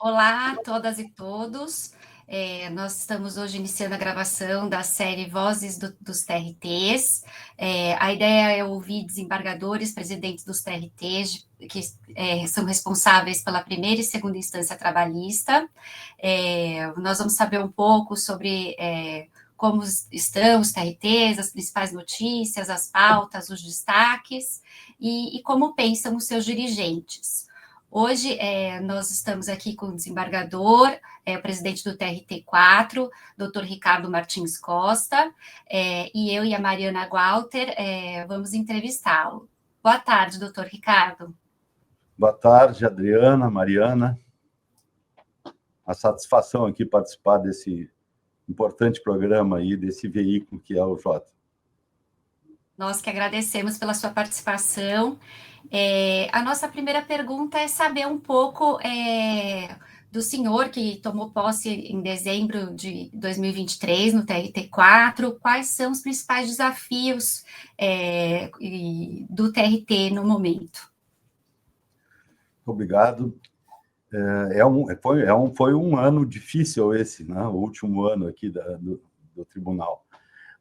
Olá a todas e todos. Nós estamos hoje iniciando a gravação da série Vozes dos TRTs. A ideia é ouvir desembargadores, presidentes dos TRTs, que são responsáveis pela primeira e segunda instância trabalhista. Nós vamos saber um pouco sobre como estão os TRTs, as principais notícias, as pautas, os destaques e como pensam os seus dirigentes. Hoje, nós estamos aqui com o desembargador, o presidente do TRT4, doutor Ricardo Martins Costa, e eu e a Mariana Walter vamos entrevistá-lo. Boa tarde, doutor Ricardo. Boa tarde, Adriana, Mariana. A satisfação aqui participar desse importante programa aí, desse veículo que é o Jota. Nós que agradecemos pela sua participação. A nossa primeira pergunta é saber um pouco do senhor que tomou posse em dezembro de 2023 no TRT4, quais são os principais desafios do TRT no momento? Obrigado. Foi um ano difícil esse, né? O último ano aqui do tribunal.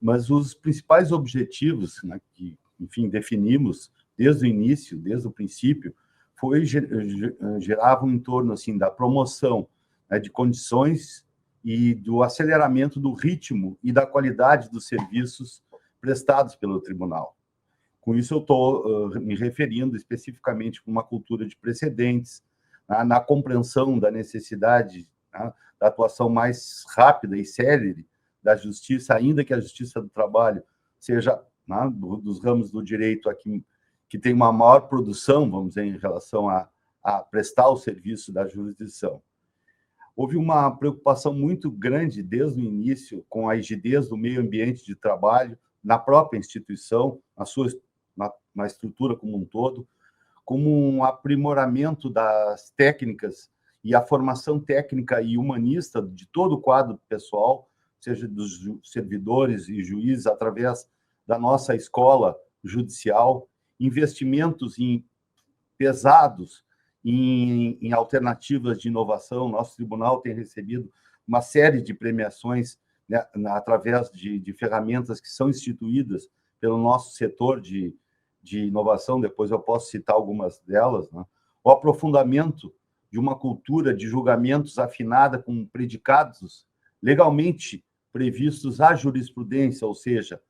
Mas os principais objetivos, né, que, enfim, definimos desde o início, desde o princípio, giravam em torno assim, da promoção, né, de condições e do aceleramento do ritmo e da qualidade dos serviços prestados pelo tribunal. Com isso, eu estou me referindo especificamente a uma cultura de precedentes, na compreensão da necessidade, né, da atuação mais rápida e célere da justiça, ainda que a justiça do trabalho seja, né, dos ramos do direito aqui, que tem uma maior produção, vamos dizer, em relação a prestar o serviço da jurisdição. Houve uma preocupação muito grande desde o início com a rigidez do meio ambiente de trabalho, na própria instituição, na estrutura como um todo, como um aprimoramento das técnicas e a formação técnica e humanista de todo o quadro pessoal, seja dos servidores e juízes, através da nossa escola judicial, investimentos pesados em alternativas de inovação. Nosso tribunal tem recebido uma série de premiações, né, através de ferramentas que são instituídas pelo nosso setor de inovação, depois eu posso citar algumas delas, né? O aprofundamento de uma cultura de julgamentos afinada com predicados legalmente previstos à jurisprudência, ou seja,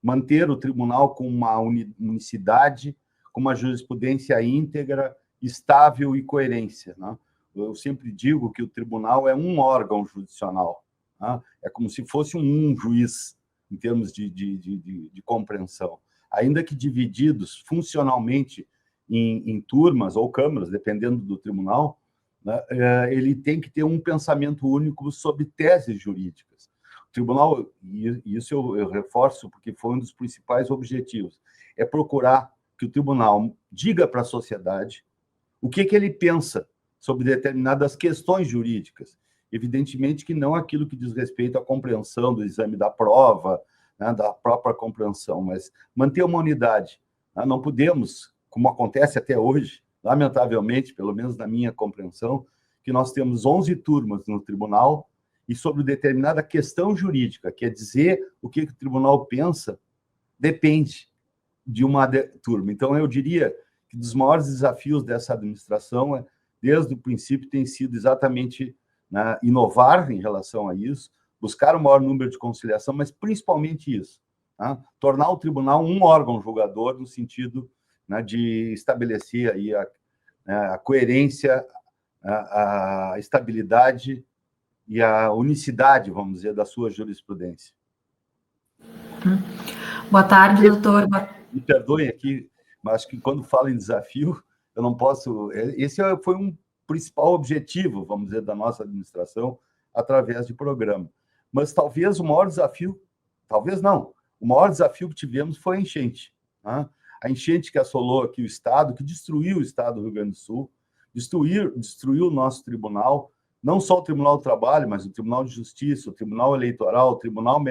manter o tribunal com uma unicidade, com uma jurisprudência íntegra, estável e coerência, né? Eu sempre digo que o tribunal é um órgão judicial, né? É como se fosse um juiz, em termos de compreensão. Ainda que divididos funcionalmente em turmas ou câmaras, dependendo do tribunal, né, ele tem que ter um pensamento único sobre teses jurídicas. O tribunal, e isso eu reforço porque foi um dos principais objetivos, é procurar que o tribunal diga para a sociedade o que ele pensa sobre determinadas questões jurídicas. Evidentemente que não aquilo que diz respeito à compreensão do exame da prova, né, da própria compreensão, mas manter uma unidade. Né? Não podemos, como acontece até hoje, lamentavelmente, pelo menos na minha compreensão, que nós temos 11 turmas no tribunal e sobre determinada questão jurídica, quer dizer, o que o tribunal pensa, depende de uma turma. Então, eu diria que dos maiores desafios dessa administração, desde o princípio, tem sido exatamente, né, inovar em relação a isso, buscar o maior número de conciliação, mas principalmente isso, tá? Tornar o tribunal um órgão julgador no sentido, né, de estabelecer aí a coerência, a estabilidade e a unicidade, vamos dizer, da sua jurisprudência. Boa tarde, doutor. Me perdoem aqui, mas acho que quando falo em desafio, eu não posso... Esse foi um principal objetivo, vamos dizer, da nossa administração, através de programa. Mas talvez o maior desafio, talvez não, o maior desafio que tivemos foi a enchente. Né? A enchente que assolou aqui o Estado, que destruiu o Estado do Rio Grande do Sul, destruiu o nosso tribunal, não só o Tribunal do Trabalho, mas o Tribunal de Justiça, o Tribunal Eleitoral, o Tribunal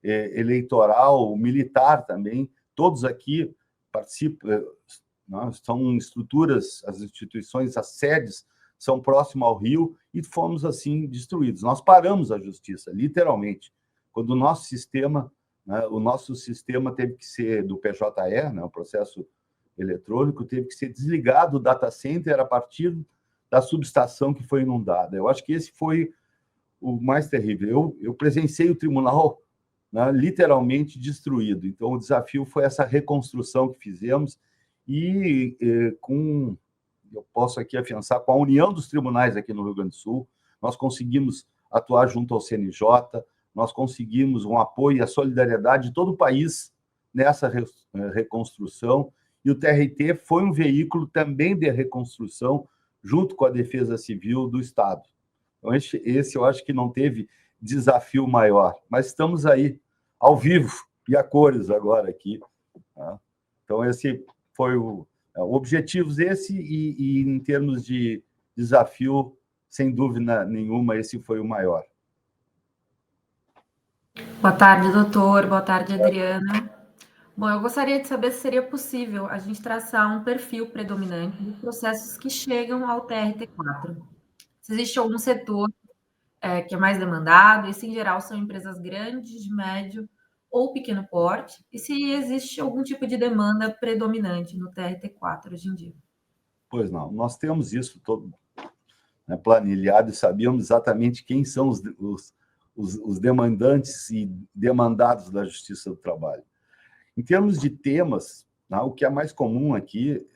Eleitoral, o Militar também, todos aqui participam, são estruturas, as instituições, as sedes são próximos ao rio, e fomos, assim, destruídos. Nós paramos a justiça, literalmente. Quando o nosso sistema teve que ser do PJE, né, o processo eletrônico, teve que ser desligado do data center a partir da subestação que foi inundada. Eu acho que esse foi o mais terrível. Eu presenciei o tribunal, né, literalmente destruído. Então, o desafio foi essa reconstrução que fizemos e eu posso aqui afiançar, com a união dos tribunais aqui no Rio Grande do Sul, nós conseguimos atuar junto ao CNJ, nós conseguimos um apoio e a solidariedade de todo o país nessa reconstrução, e o TRT foi um veículo também de reconstrução, junto com a Defesa Civil do Estado. Então, esse eu acho que não teve desafio maior, mas estamos aí, ao vivo e a cores agora aqui. Tá? Então, esse foi objetivos e em termos de desafio, sem dúvida nenhuma, esse foi o maior. Boa tarde, doutor. Boa tarde, Adriana. Bom, eu gostaria de saber se seria possível a gente traçar um perfil predominante dos processos que chegam ao TRT4. Se existe algum setor que é mais demandado, e se em geral são empresas grandes, de médio ou pequeno porte, e se existe algum tipo de demanda predominante no TRT4 hoje em dia. Pois não, nós temos isso todo, né, planilhado, e sabíamos exatamente quem são os demandantes e demandados da Justiça do Trabalho. Em termos de temas, né, o que é mais comum aqui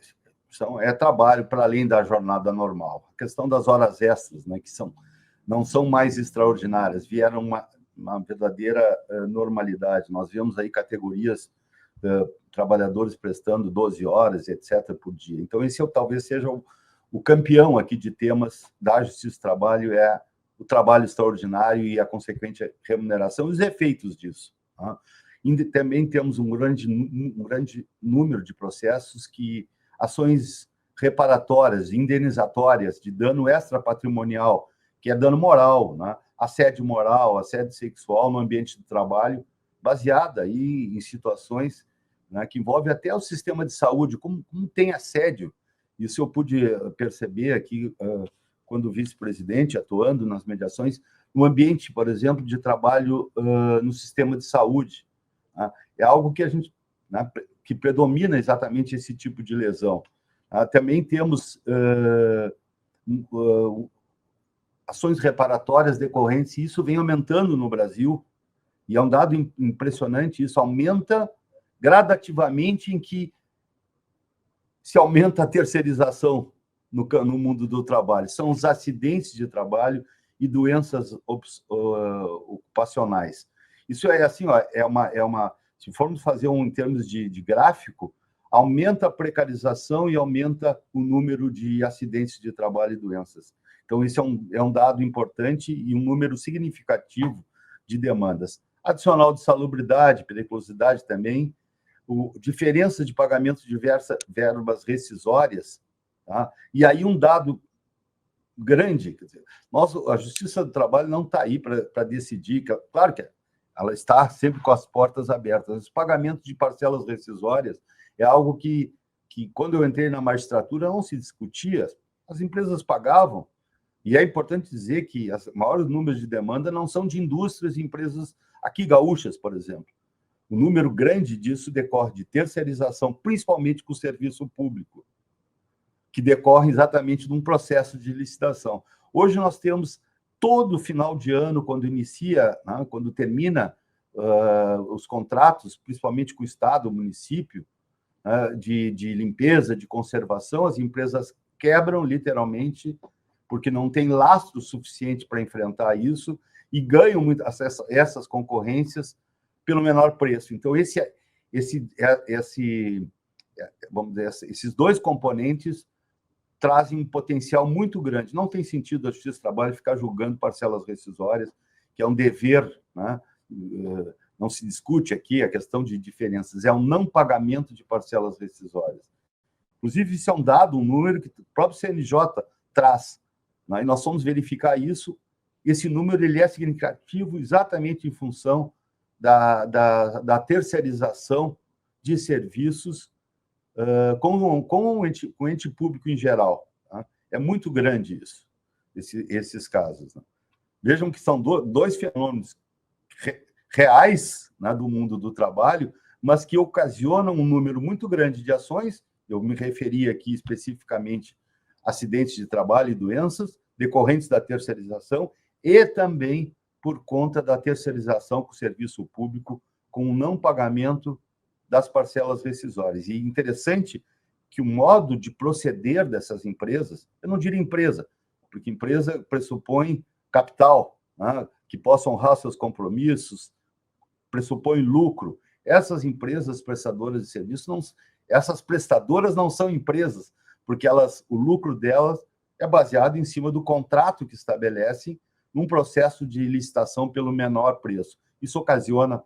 é trabalho para além da jornada normal. A questão das horas extras, né, que não são mais extraordinárias, vieram uma verdadeira normalidade. Nós vemos aí categorias trabalhadores prestando 12 horas, etc., por dia. Então, esse talvez seja o campeão aqui de temas da Justiça do Trabalho, é o trabalho extraordinário e a consequente remuneração e os efeitos disso. Tá? E também temos um grande número de processos ações reparatórias, indenizatórias, de dano extrapatrimonial, que é dano moral, né? Assédio moral, assédio sexual no ambiente de trabalho, baseada aí em situações, né, que envolvem até o sistema de saúde, como tem assédio. Isso eu pude perceber aqui, quando vice-presidente, atuando nas mediações, no ambiente, por exemplo, de trabalho no sistema de saúde. Né? É algo que que predomina exatamente esse tipo de lesão. Também temos ações reparatórias decorrentes, e isso vem aumentando no Brasil, e é um dado impressionante, isso aumenta gradativamente, em que se aumenta a terceirização no mundo do trabalho. São os acidentes de trabalho e doenças ocupacionais. Isso é assim, ó, se formos fazer em termos de gráfico, aumenta a precarização e aumenta o número de acidentes de trabalho e doenças. Então, isso é um dado importante e um número significativo de demandas. Adicional de salubridade, periculosidade também, diferença de pagamento de diversas verbas rescisórias, tá? E aí um dado grande, quer dizer, a Justiça do Trabalho não está aí para decidir, claro que ela está sempre com as portas abertas. Os pagamentos de parcelas rescisórias é algo que quando eu entrei na magistratura, não se discutia, as empresas pagavam, e é importante dizer que os maiores números de demanda não são de indústrias e empresas aqui gaúchas, por exemplo. O número grande disso decorre de terceirização, principalmente com o serviço público, que decorre exatamente de um processo de licitação. Hoje nós temos todo final de ano, quando termina os contratos, principalmente com o Estado, o município, de limpeza, de conservação, as empresas quebram literalmente, porque não tem lastro suficiente para enfrentar isso, e ganham essas concorrências pelo menor preço. Então, vamos dizer, esses dois componentes trazem um potencial muito grande. Não tem sentido a Justiça do Trabalho ficar julgando parcelas rescisórias, que é um dever, né? Não se discute aqui a questão de diferenças, é um não pagamento de parcelas rescisórias. Inclusive, isso é um número que o próprio CNJ traz, né? E nós fomos verificar isso. Esse número ele é significativo exatamente em função da terceirização de serviços com o ente público em geral. Tá? É muito grande isso, esses casos. Né? Vejam que são dois fenômenos reais, né, do mundo do trabalho, mas que ocasionam um número muito grande de ações. Eu me referi aqui especificamente a acidentes de trabalho e doenças decorrentes da terceirização e também por conta da terceirização com o serviço público, com o não pagamento das parcelas rescisórias. E interessante que o modo de proceder dessas empresas, eu não diria empresa, porque empresa pressupõe capital, né, que possa honrar seus compromissos, pressupõe lucro. Essas empresas prestadoras de serviços, essas prestadoras não são empresas, porque o lucro delas é baseado em cima do contrato que estabelece num processo de licitação pelo menor preço. Isso ocasiona,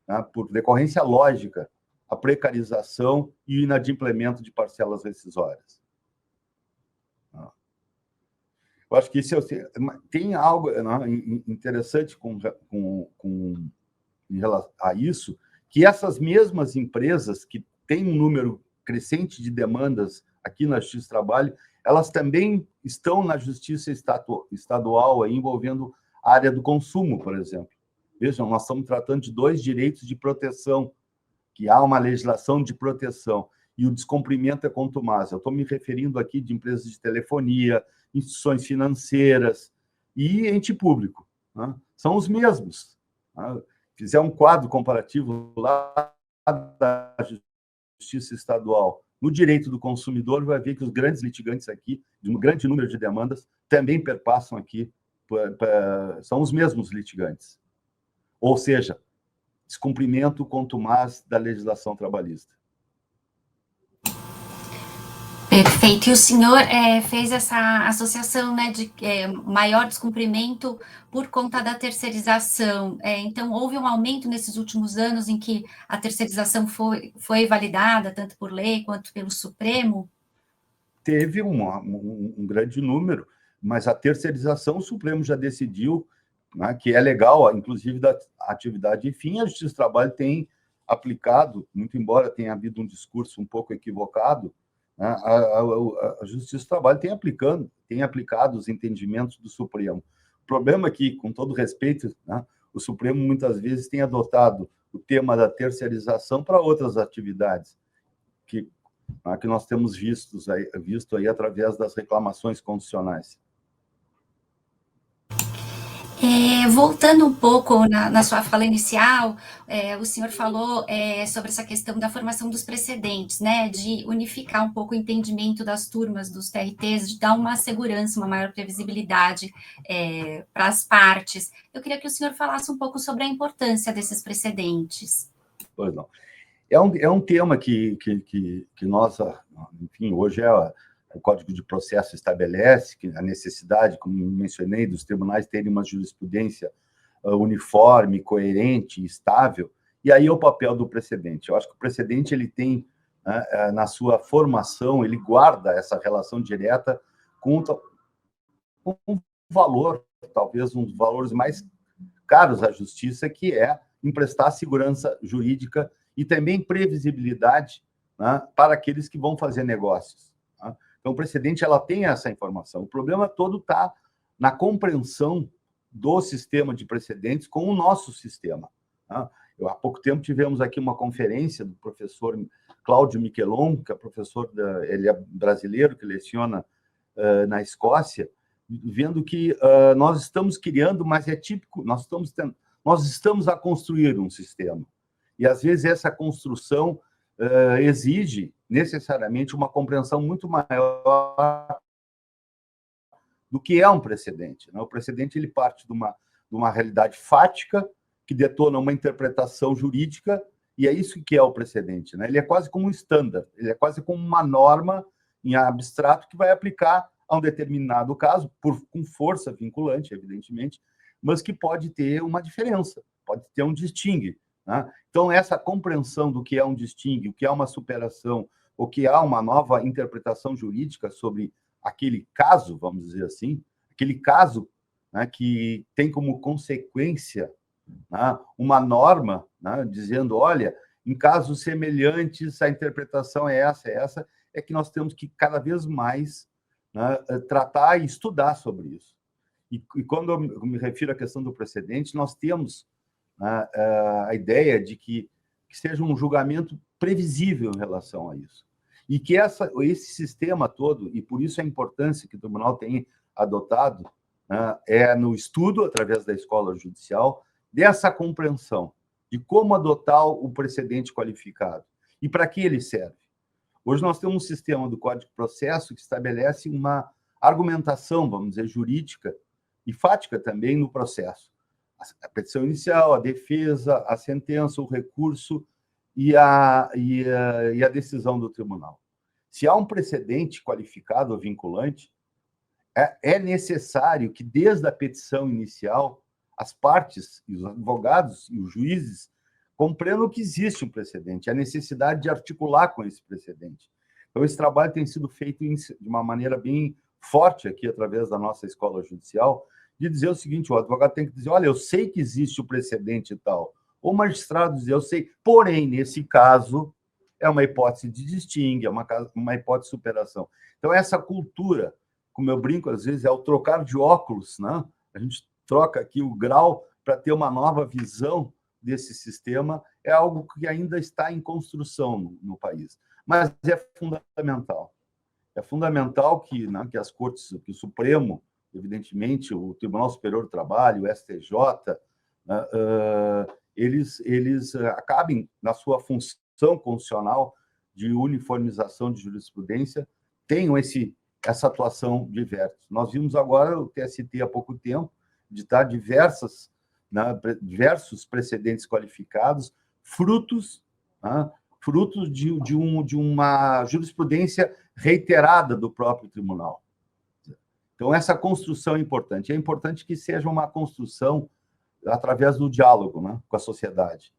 né, por decorrência lógica, a precarização e o inadimplemento de parcelas rescisórias. Eu acho que isso tem algo, né, interessante em relação a isso, que essas mesmas empresas que têm um número crescente de demandas aqui na Justiça do Trabalho, elas também estão na Justiça Estadual aí, envolvendo a área do consumo, por exemplo. Vejam, nós estamos tratando de dois direitos de proteção, que há uma legislação de proteção, e o descumprimento é contumaz. Eu estou me referindo aqui de empresas de telefonia, instituições financeiras e ente público. Né? São os mesmos. Né? Fizer um quadro comparativo lá da Justiça Estadual no direito do consumidor, vai ver que os grandes litigantes aqui, de um grande número de demandas, também perpassam aqui, são os mesmos litigantes. Ou seja, descumprimento contumaz da legislação trabalhista. Perfeito. E o senhor fez essa associação, né, de maior descumprimento por conta da terceirização. Então, houve um aumento nesses últimos anos em que a terceirização foi validada, tanto por lei quanto pelo Supremo? Teve um grande número, mas a terceirização, o Supremo já decidiu, né, que é legal, inclusive da atividade. Enfim, a Justiça do Trabalho tem aplicado, muito embora tenha havido um discurso um pouco equivocado, a Justiça do Trabalho tem aplicado os entendimentos do Supremo. O problema é que, com todo respeito, né, o Supremo muitas vezes tem adotado o tema da terceirização para outras atividades, que nós temos visto aí através das reclamações constitucionais. Voltando um pouco na sua fala inicial, o senhor falou sobre essa questão da formação dos precedentes, né, de unificar um pouco o entendimento das turmas dos TRTs, de dar uma segurança, uma maior previsibilidade para as partes. Eu queria que o senhor falasse um pouco sobre a importância desses precedentes. Pois não. É um tema que nós, enfim, hoje o Código de Processo estabelece que a necessidade, como mencionei, dos tribunais terem uma jurisprudência uniforme, coerente, estável, e aí é o papel do precedente. Eu acho que o precedente, ele tem, na sua formação, ele guarda essa relação direta com um valor, talvez um dos valores mais caros à justiça, que é emprestar segurança jurídica e também previsibilidade, né, para aqueles que vão fazer negócios. Né? Então, o precedente, ela tem essa informação. O problema todo está na compreensão do sistema de precedentes com o nosso sistema. Né? Há pouco tempo tivemos aqui uma conferência do professor Cláudio Michelon, que é professor, ele é brasileiro, que leciona na Escócia, vendo que nós estamos criando, mas é típico, nós estamos a construir um sistema. E, às vezes, essa construção exige, necessariamente, uma compreensão muito maior do que é um precedente. Né? O precedente, ele parte de uma realidade fática que detona uma interpretação jurídica, e é isso que é o precedente. Né? Ele é quase como um standard, ele é quase como uma norma em abstrato que vai aplicar a um determinado caso, com força vinculante, evidentemente, mas que pode ter uma diferença, pode ter um distingue. Né? Então, essa compreensão do que é um distingue, o que é uma superação, o que há uma nova interpretação jurídica sobre aquele caso, vamos dizer assim, aquele caso, né, que tem como consequência, né, uma norma, né, dizendo, olha, em casos semelhantes, a interpretação é essa, é que nós temos que cada vez mais né, tratar e estudar sobre isso. E quando eu me refiro à questão do precedente, nós temos, né, a ideia de que seja um julgamento previsível em relação a isso. E que esse sistema todo, e por isso a importância que o tribunal tem adotado, né, é no estudo, através da escola judicial, dessa compreensão de como adotar o precedente qualificado e para que ele serve. Hoje nós temos um sistema do Código de Processo que estabelece uma argumentação, vamos dizer, jurídica e fática também no processo. A petição inicial, a defesa, a sentença, o recurso e a decisão do tribunal. Se há um precedente qualificado ou vinculante, é necessário que, desde a petição inicial, as partes, os advogados e os juízes compreendam que existe um precedente, a necessidade de articular com esse precedente. Então, esse trabalho tem sido feito de uma maneira bem forte aqui, através da nossa escola judicial, de dizer o seguinte: o advogado tem que dizer, olha, eu sei que existe o precedente e tal. O magistrado dizer, eu sei, porém, nesse caso, é uma hipótese de distingue, é uma hipótese de superação. Então, essa cultura, como eu brinco às vezes, é o trocar de óculos, né? A gente troca aqui o grau para ter uma nova visão desse sistema, é algo que ainda está em construção no país. Mas é fundamental. É fundamental que, né, que as cortes, que o Supremo, evidentemente, o Tribunal Superior do Trabalho, o STJ, eles acabem na sua função constitucional de uniformização de jurisprudência, tenham essa atuação diversa. Nós vimos agora o TST há pouco tempo editar diversos precedentes qualificados, frutos de uma jurisprudência reiterada do próprio tribunal. Então, essa construção é importante. É importante que seja uma construção através do diálogo, né, com a sociedade,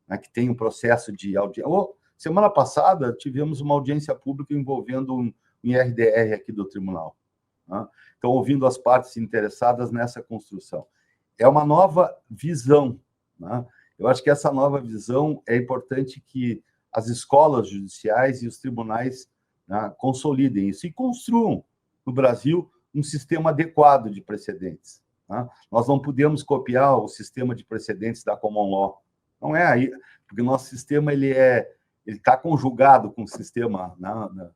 né, que tem um processo de audiência. Semana passada, tivemos uma audiência pública envolvendo um IRDR aqui do tribunal, né? Então, ouvindo as partes interessadas nessa construção. É uma nova visão, né? Eu acho que essa nova visão é importante que as escolas judiciais e os tribunais, né, consolidem isso e construam no Brasil um sistema adequado de precedentes, né? Nós não podemos copiar o sistema de precedentes da Common Law. Não é aí, porque o nosso sistema ele está conjugado com o sistema, né,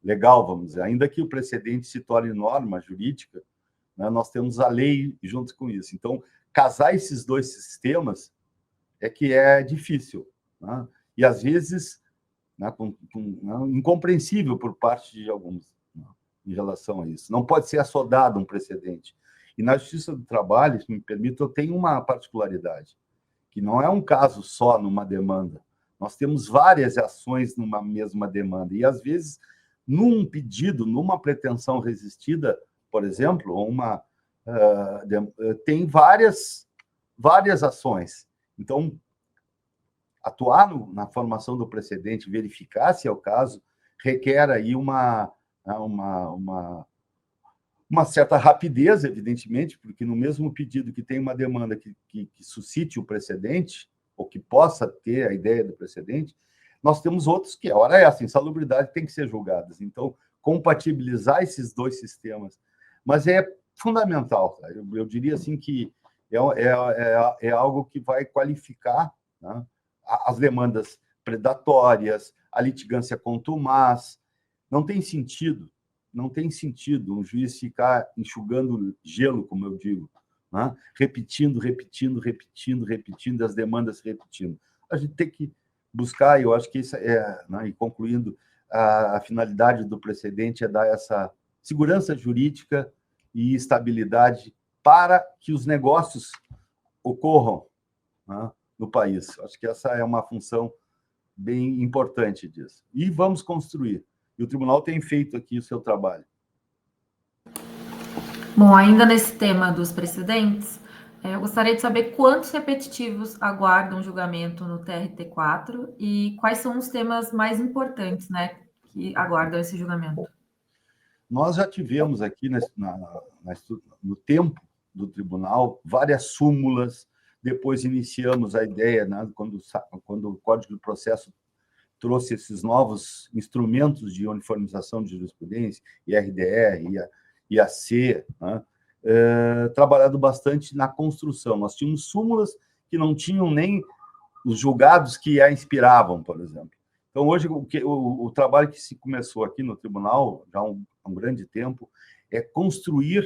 legal, vamos dizer. Ainda que o precedente se torne norma jurídica, né, nós temos a lei junto com isso. Então, casar esses dois sistemas é que é difícil, né? E, às vezes, né, incompreensível por parte de alguns, né, em relação a isso. Não pode ser assodado um precedente. E na Justiça do Trabalho, se me permite, eu tenho uma particularidade, que não é um caso só numa demanda. Nós temos várias ações numa mesma demanda. E, às vezes, num pedido, numa pretensão resistida, por exemplo, tem várias ações. Então, atuar na formação do precedente, verificar se é o caso, requer aí uma certa rapidez, evidentemente, porque no mesmo pedido que tem uma demanda que suscite o precedente, ou que possa ter a ideia do precedente, nós temos outros que, a hora é essa, insalubridade tem que ser julgadas. Então, compatibilizar esses dois sistemas. Mas é fundamental, tá? Eu diria assim que é algo que vai qualificar, né, as demandas predatórias, a litigância contumaz. Não tem sentido um juiz ficar enxugando gelo, como eu digo, né, repetindo, as demandas repetindo. A gente tem que buscar, eu acho que isso né, e concluindo, a finalidade do precedente é dar essa segurança jurídica e estabilidade para que os negócios ocorram, né, no país. Acho que essa é uma função bem importante disso. E vamos construir. E o tribunal tem feito aqui o seu trabalho. Bom, ainda nesse tema dos precedentes, eu gostaria de saber quantos repetitivos aguardam julgamento no TRT4 e quais são os temas mais importantes, né, que aguardam esse julgamento. Nós já tivemos aqui no tempo do tribunal várias súmulas, depois iniciamos a ideia, né, quando o Código de Processo trouxe esses novos instrumentos de uniformização de jurisprudência, IRDR, IAC, né? Trabalhado bastante na construção. Nós tínhamos súmulas que não tinham nem os julgados que a inspiravam, por exemplo. Então, hoje, o trabalho que se começou aqui no tribunal, já há um grande tempo, é construir,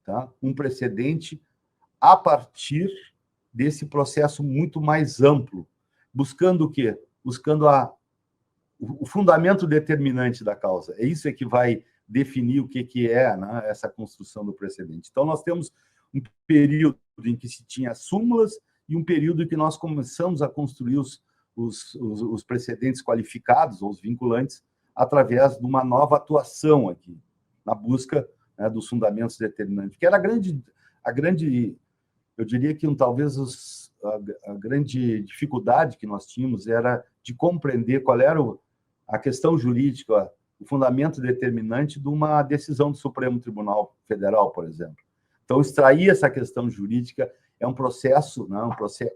tá, um precedente a partir desse processo muito mais amplo, buscando o quê? Buscando o fundamento determinante da causa. É isso que vai definir o que é, né, essa construção do precedente. Então, nós temos um período em que se tinha súmulas e um período em que nós começamos a construir os precedentes qualificados, ou os vinculantes, através de uma nova atuação aqui, na busca, né, dos fundamentos determinantes, que era a grande, eu diria que talvez a grande dificuldade que nós tínhamos era de compreender qual era a questão jurídica, o fundamento determinante de uma decisão do Supremo Tribunal Federal, por exemplo. Então, extrair essa questão jurídica é um processo, né,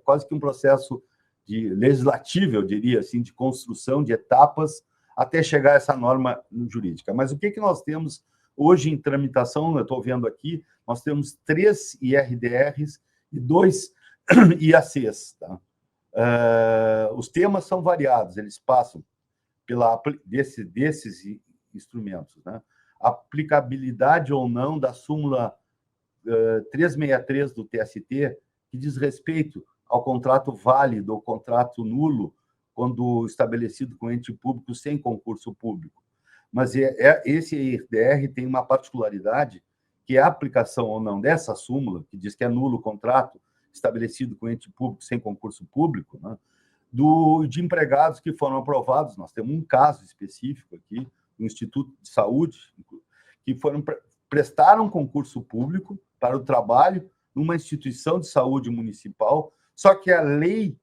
quase que um processo legislativo, eu diria assim, de construção de etapas até chegar a essa norma jurídica. Mas o que nós temos hoje em tramitação, eu estou vendo aqui, nós temos 3 IRDRs e 2 IACs. Tá? Os temas são variados, eles passam desses instrumentos. Né? Aplicabilidade ou não da súmula 363 do TST, que diz respeito ao contrato válido ou contrato nulo, quando estabelecido com ente público sem concurso público. Mas esse IRDR tem uma particularidade, que é a aplicação ou não dessa súmula, que diz que é nulo o contrato estabelecido com ente público sem concurso público, né, de empregados que foram aprovados. Nós temos um caso específico aqui, do Instituto de Saúde, que prestaram concurso público para o trabalho numa instituição de saúde municipal, só que a lei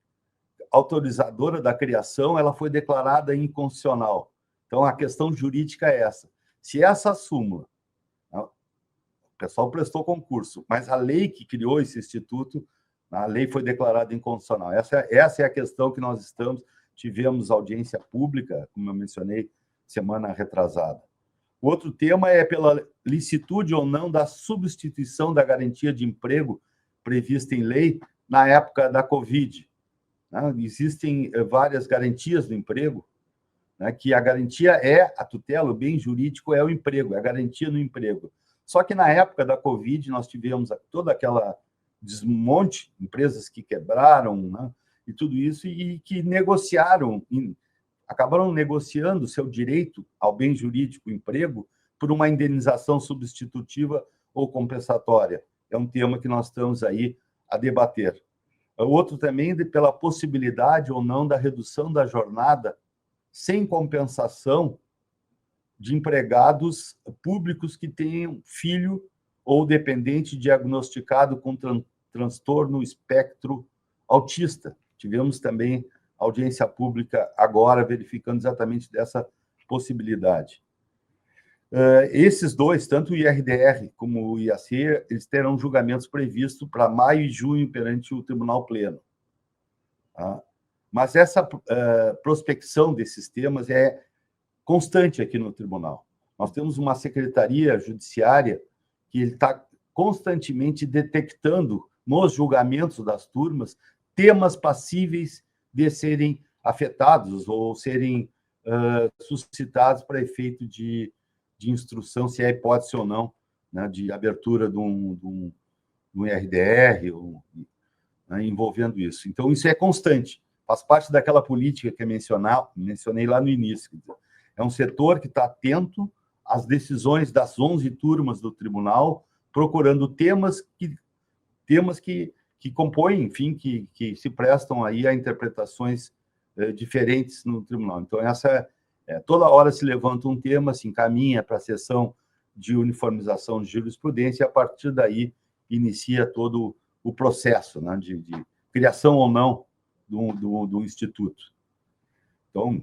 autorizadora da criação ela foi declarada inconstitucional. Então, a questão jurídica é essa. Se essa súmula, o pessoal prestou concurso, mas a lei que criou esse instituto, a lei foi declarada inconstitucional. Essa é a questão que nós tivemos audiência pública, como eu mencionei, semana retrasada. O outro tema é pela licitude ou não da substituição da garantia de emprego prevista em lei na época da Covid. Existem várias garantias do emprego, né, que a garantia é a tutela, o bem jurídico é o emprego, é a garantia no emprego. Só que na época da Covid nós tivemos toda aquela desmonte, empresas que quebraram, né, e tudo isso, e que acabaram negociando seu direito ao bem jurídico, emprego, por uma indenização substitutiva ou compensatória. É um tema que nós estamos aí a debater. Outro também pela possibilidade ou não da redução da jornada sem compensação de empregados públicos que tenham filho ou dependente diagnosticado com transtorno espectro autista. Tivemos também audiência pública agora verificando exatamente dessa possibilidade. Esses dois, tanto o IRDR como o IAC, eles terão julgamentos previstos para maio e junho perante o Tribunal Pleno. Tá? Mas essa prospecção desses temas é constante aqui no tribunal. Nós temos uma secretaria judiciária que está constantemente detectando nos julgamentos das turmas temas passíveis de serem afetados ou serem suscitados para efeito de instrução, se é hipótese ou não, né, de abertura de um IRDR, né, envolvendo isso. Então, isso é constante, faz parte daquela política que eu mencionei lá no início. É um setor que está atento às decisões das 11 turmas do tribunal, procurando temas que compõem, enfim, que se prestam aí a interpretações diferentes no tribunal. Então, toda hora se levanta um tema, se encaminha para a sessão de uniformização de jurisprudência, e a partir daí inicia todo o processo, né, de criação ou não do instituto. Então,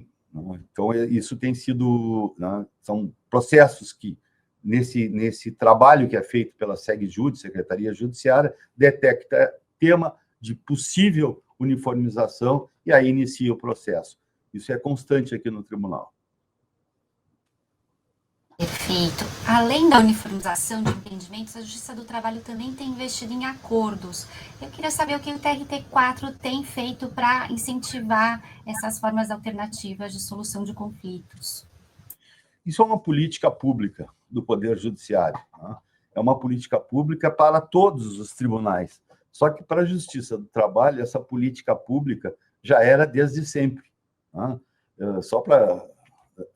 isso tem sido, né, são processos que, nesse trabalho que é feito pela SEGJUD, Secretaria Judiciária, detecta tema de possível uniformização e aí inicia o processo. Isso é constante aqui no tribunal. Perfeito. Além da uniformização de entendimentos, a Justiça do Trabalho também tem investido em acordos. Eu queria saber o que o TRT4 tem feito para incentivar essas formas alternativas de solução de conflitos. Isso é uma política pública do Poder Judiciário. Tá? É uma política pública para todos os tribunais. Só que para a Justiça do Trabalho, essa política pública já era desde sempre. Tá? Só para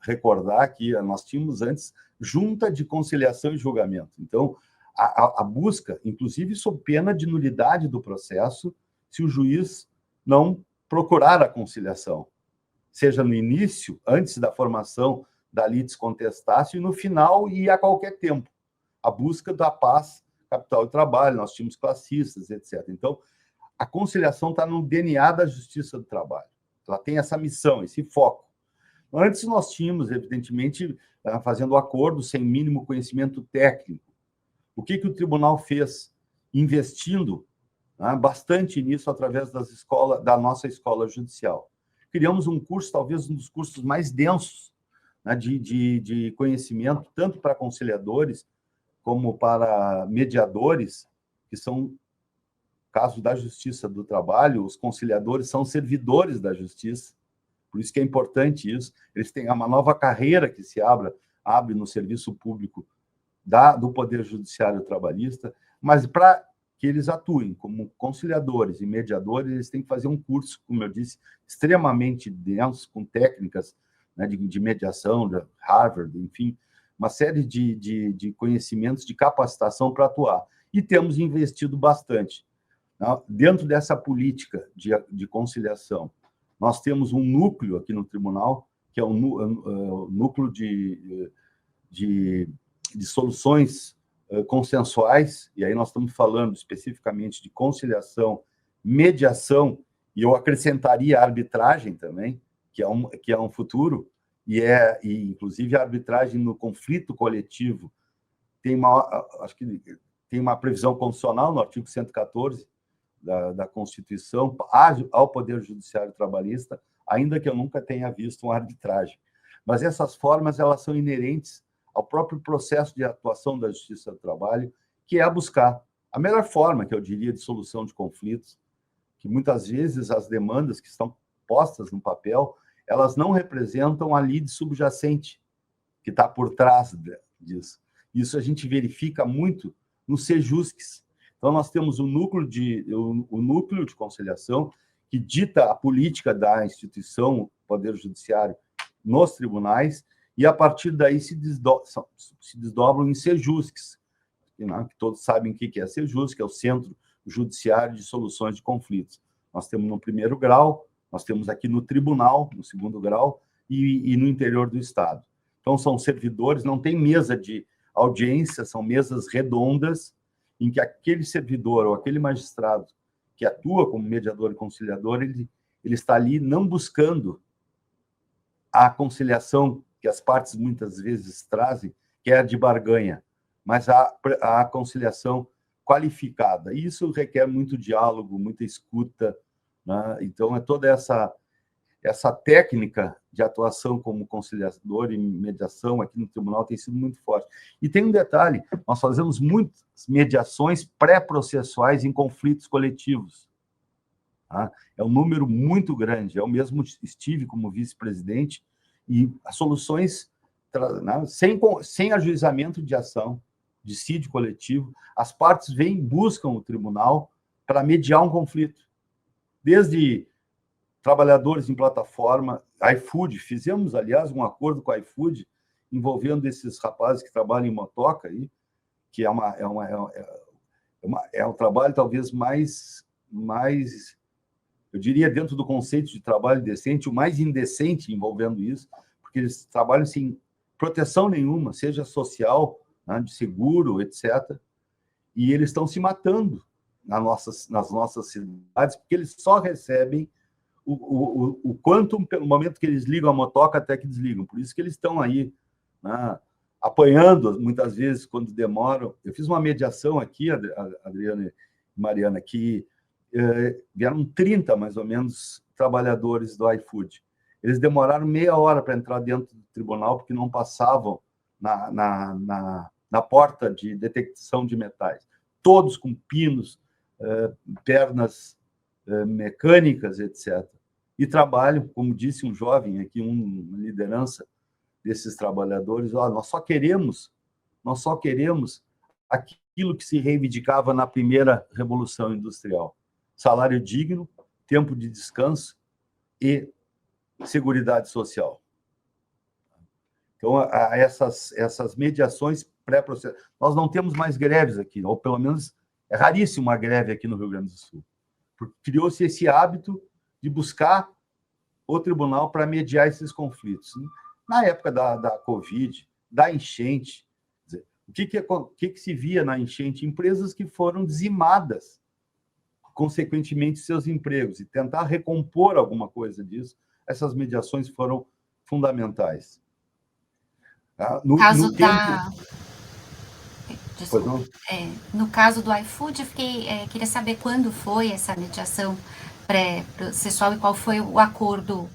recordar que nós tínhamos antes junta de conciliação e julgamento. Então, a busca, inclusive sob pena de nulidade do processo, se o juiz não procurar a conciliação, seja no início, antes da formação da litis contestácio, e no final e a qualquer tempo. A busca da paz, capital e trabalho, nós tínhamos classistas, etc. Então, a conciliação está no DNA da Justiça do Trabalho. Ela tem essa missão, esse foco. Antes nós tínhamos, evidentemente, fazendo acordo sem mínimo conhecimento técnico. O que o tribunal fez? Investindo bastante nisso através da nossa escola judicial. Criamos um curso, talvez um dos cursos mais densos de conhecimento, tanto para conciliadores como para mediadores, que são, caso da Justiça do Trabalho, os conciliadores são servidores da Justiça. Por isso que é importante isso. Eles têm uma nova carreira que se abre no serviço público do Poder Judiciário Trabalhista, mas para que eles atuem como conciliadores e mediadores, eles têm que fazer um curso, como eu disse, extremamente denso, com técnicas de mediação, de Harvard, enfim, uma série de conhecimentos, de capacitação para atuar. E temos investido bastante. Dentro dessa política de conciliação, nós temos um núcleo aqui no tribunal, que é um núcleo de soluções consensuais, e aí nós estamos falando especificamente de conciliação, mediação, e eu acrescentaria a arbitragem também, que é um futuro, e inclusive a arbitragem no conflito coletivo acho que tem uma previsão constitucional no artigo 114 da Constituição ao Poder Judiciário Trabalhista, ainda que eu nunca tenha visto uma arbitragem. Mas essas formas, elas são inerentes ao próprio processo de atuação da Justiça do Trabalho, que é buscar a melhor forma, que eu diria, de solução de conflitos, que muitas vezes as demandas que estão postas no papel, elas não representam a lide subjacente que está por trás disso. Isso a gente verifica muito nos sejusques. Então, nós temos o núcleo de conciliação que dita a política da instituição Poder Judiciário nos tribunais, e a partir daí se desdobram em sejusques, que todos sabem o que é sejusque, que é o Centro Judiciário de Soluções de Conflitos. Nós temos no primeiro grau, nós temos aqui no tribunal, no segundo grau, e no interior do Estado. Então, são servidores, não tem mesa de audiência, são mesas redondas, em que aquele servidor ou aquele magistrado que atua como mediador e conciliador, ele está ali não buscando a conciliação que as partes muitas vezes trazem, que é a de barganha, mas a conciliação qualificada. E isso requer muito diálogo, muita escuta, né? Então, é toda essa técnica de atuação como conciliador e mediação aqui no tribunal tem sido muito forte. E tem um detalhe, nós fazemos muitas mediações pré-processuais em conflitos coletivos. Tá? É um número muito grande. Eu mesmo estive como vice-presidente e as soluções, sem ajuizamento de ação, dissídio coletivo, as partes buscam o tribunal para mediar um conflito. Desde trabalhadores em plataforma, iFood, fizemos, aliás, um acordo com a iFood, envolvendo esses rapazes que trabalham em motoca, aí, que é um trabalho talvez mais, eu diria, dentro do conceito de trabalho decente, o mais indecente envolvendo isso, porque eles trabalham sem proteção nenhuma, seja social, de seguro, etc., e eles estão se matando nas nossas cidades, porque eles só recebem o quantum pelo momento que eles ligam a motoca até que desligam. Por isso que eles estão aí, apanhando, muitas vezes, quando demoram. Eu fiz uma mediação aqui, Adriana e Mariana, que vieram 30, mais ou menos, trabalhadores do iFood. eles demoraram meia hora para entrar dentro do tribunal, porque não passavam na porta de detecção de metais. Todos com pinos, pernas mecânicas, etc. E trabalham, como disse um jovem aqui, uma liderança desses trabalhadores, nós só queremos aquilo que se reivindicava na primeira Revolução Industrial: salário digno, tempo de descanso e seguridade social. Então, essas mediações pré-processo. Nós não temos mais greves aqui, ou pelo menos é raríssimo uma greve aqui no Rio Grande do Sul, porque criou-se esse hábito de buscar o tribunal para mediar esses conflitos. Na época da Covid, da enchente, o que se via na enchente? Empresas que foram dizimadas, consequentemente, seus empregos, e tentar recompor alguma coisa disso. Essas mediações foram fundamentais. No caso no caso do iFood, eu queria saber quando foi essa mediação pré-processual e qual foi o acordo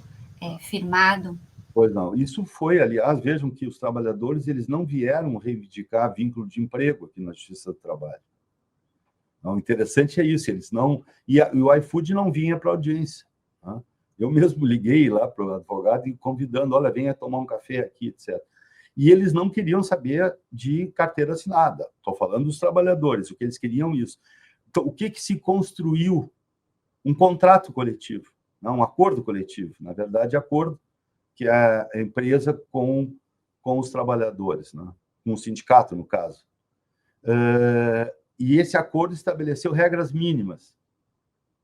firmado. Pois não. Isso foi, aliás, vejam que os trabalhadores eles não vieram reivindicar vínculo de emprego aqui na Justiça do Trabalho. O interessante é isso, eles não... E o iFood não vinha para a audiência. Tá? Eu mesmo liguei lá para o advogado e convidando, olha, venha tomar um café aqui, etc. E eles não queriam saber de carteira assinada. Estou falando dos trabalhadores, o que eles queriam isso. Então, o que se construiu? Um contrato coletivo, não um acordo coletivo. Na verdade, acordo que é a empresa com os trabalhadores, né? Com o sindicato, no caso. E esse acordo estabeleceu regras mínimas.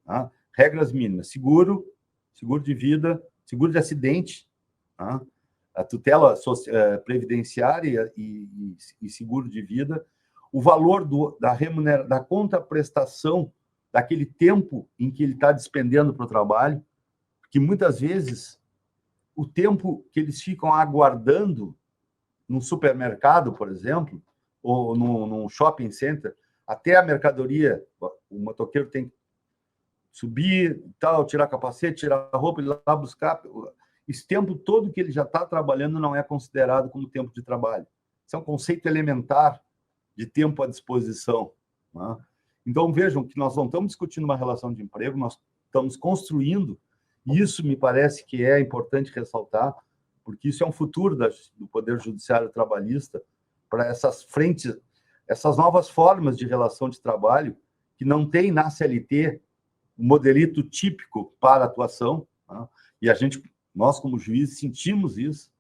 Tá? Regras mínimas: seguro de vida, seguro de acidente, tá? A tutela previdenciária e seguro de vida, o valor da contraprestação daquele tempo em que ele está despendendo para o trabalho, que muitas vezes o tempo que eles ficam aguardando num supermercado, por exemplo, ou num shopping center, até a mercadoria, o motoqueiro tem que subir, tal, tirar capacete, tirar a roupa, ir lá buscar. Esse tempo todo que ele já está trabalhando não é considerado como tempo de trabalho. Isso é um conceito elementar de tempo à disposição. Né? Então, vejam que nós não estamos discutindo uma relação de emprego, nós estamos construindo. Isso me parece que é importante ressaltar, porque isso é um futuro do Poder Judiciário Trabalhista para essas frentes, essas novas formas de relação de trabalho que não tem na CLT um modelito típico para atuação. Né? E nós, como juízes, sentimos isso.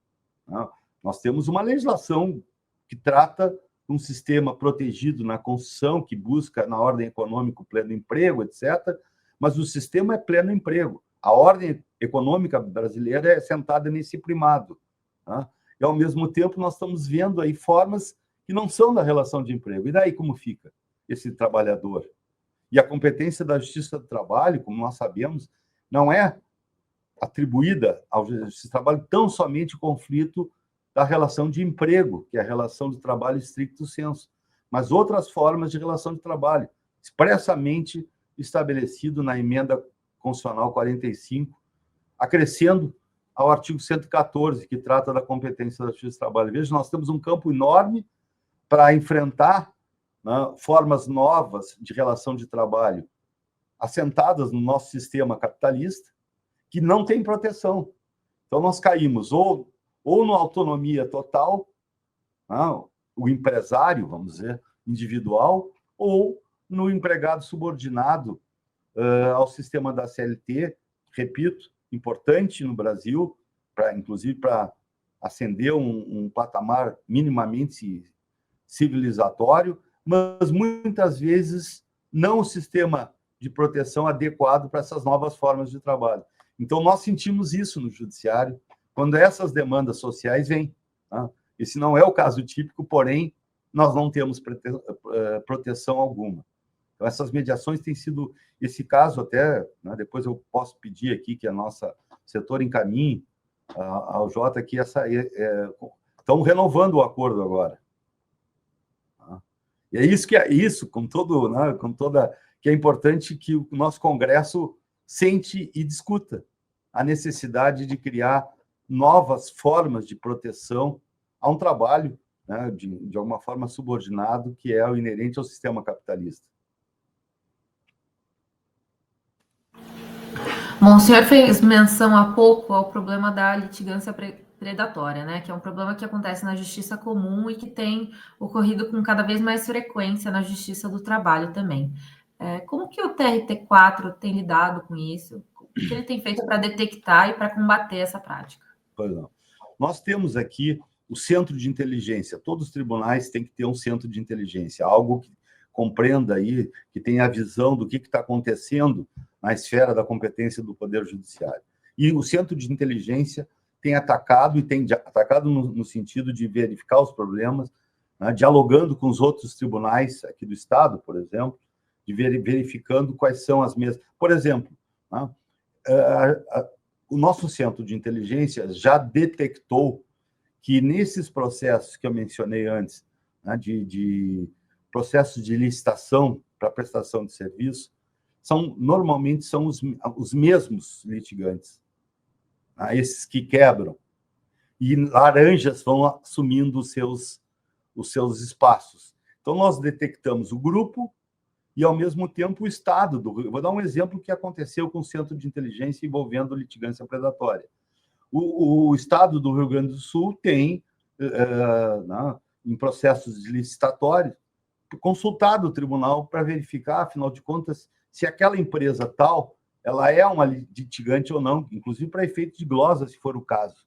Né? Nós temos uma legislação que trata de um sistema protegido na Constituição, que busca, na ordem econômica, o pleno emprego, etc., mas o sistema é pleno emprego. A ordem econômica brasileira é sentada nesse primado. Tá? E, ao mesmo tempo, nós estamos vendo aí formas que não são da relação de emprego. E daí como fica esse trabalhador? E a competência da Justiça do Trabalho, como nós sabemos, não é atribuída ao Justiça do Trabalho tão somente o conflito da relação de emprego, que é a relação de trabalho stricto sensu, mas outras formas de relação de trabalho, expressamente estabelecido na emenda constitucional 45, acrescendo ao artigo 114, que trata da competência da Justiça do Trabalho. Veja, nós temos um campo enorme para enfrentar, né, formas novas de relação de trabalho assentadas no nosso sistema capitalista, que não tem proteção. Então, nós caímos ou na autonomia total, né, o empresário, vamos dizer, individual, ou no empregado subordinado ao sistema da CLT, repito, importante no Brasil, inclusive para ascender um patamar minimamente civilizatório, mas muitas vezes não o sistema de proteção adequado para essas novas formas de trabalho. Então, nós sentimos isso no judiciário quando essas demandas sociais vêm. Tá? Esse não é o caso típico, porém, nós não temos proteção alguma. Então, essas mediações têm sido... Esse caso até, né, depois eu posso pedir aqui que a nossa setor encaminhe ao Jota que estão renovando o acordo agora. Tá? E é isso, com toda... que é importante que o nosso Congresso sente e discuta. a necessidade de criar novas formas de proteção a um trabalho, né, de alguma forma subordinado, que é o inerente ao sistema capitalista. Bom, o senhor fez menção há pouco ao problema da litigância predatória, né? Que é um problema que acontece na justiça comum e que tem ocorrido com cada vez mais frequência na justiça do trabalho também. Como que o TRT4 tem lidado com isso? O que ele tem feito para detectar e para combater essa prática? Pois não. Nós temos aqui o centro de inteligência. Todos os tribunais têm que ter um centro de inteligência, algo que compreenda aí, que tenha a visão do que está acontecendo na esfera da competência do Poder Judiciário. E o centro de inteligência tem atacado, e tem atacado no sentido de verificar os problemas, né, dialogando com os outros tribunais aqui do Estado, por exemplo, de verificando quais são as mesmas. Por exemplo, né, o nosso centro de inteligência já detectou que nesses processos que eu mencionei antes, né, de processos de licitação para prestação de serviço, normalmente são os mesmos litigantes, né, esses que quebram, e laranjas vão assumindo os seus espaços. Então, nós detectamos o grupo e, ao mesmo tempo, o Estado. Vou dar um exemplo que aconteceu com o Centro de Inteligência envolvendo litigância predatória. O Estado do Rio Grande do Sul tem, em processos licitatórios, consultado o tribunal para verificar, afinal de contas, se aquela empresa tal, ela é uma litigante ou não, inclusive para efeito de glosa, se for o caso.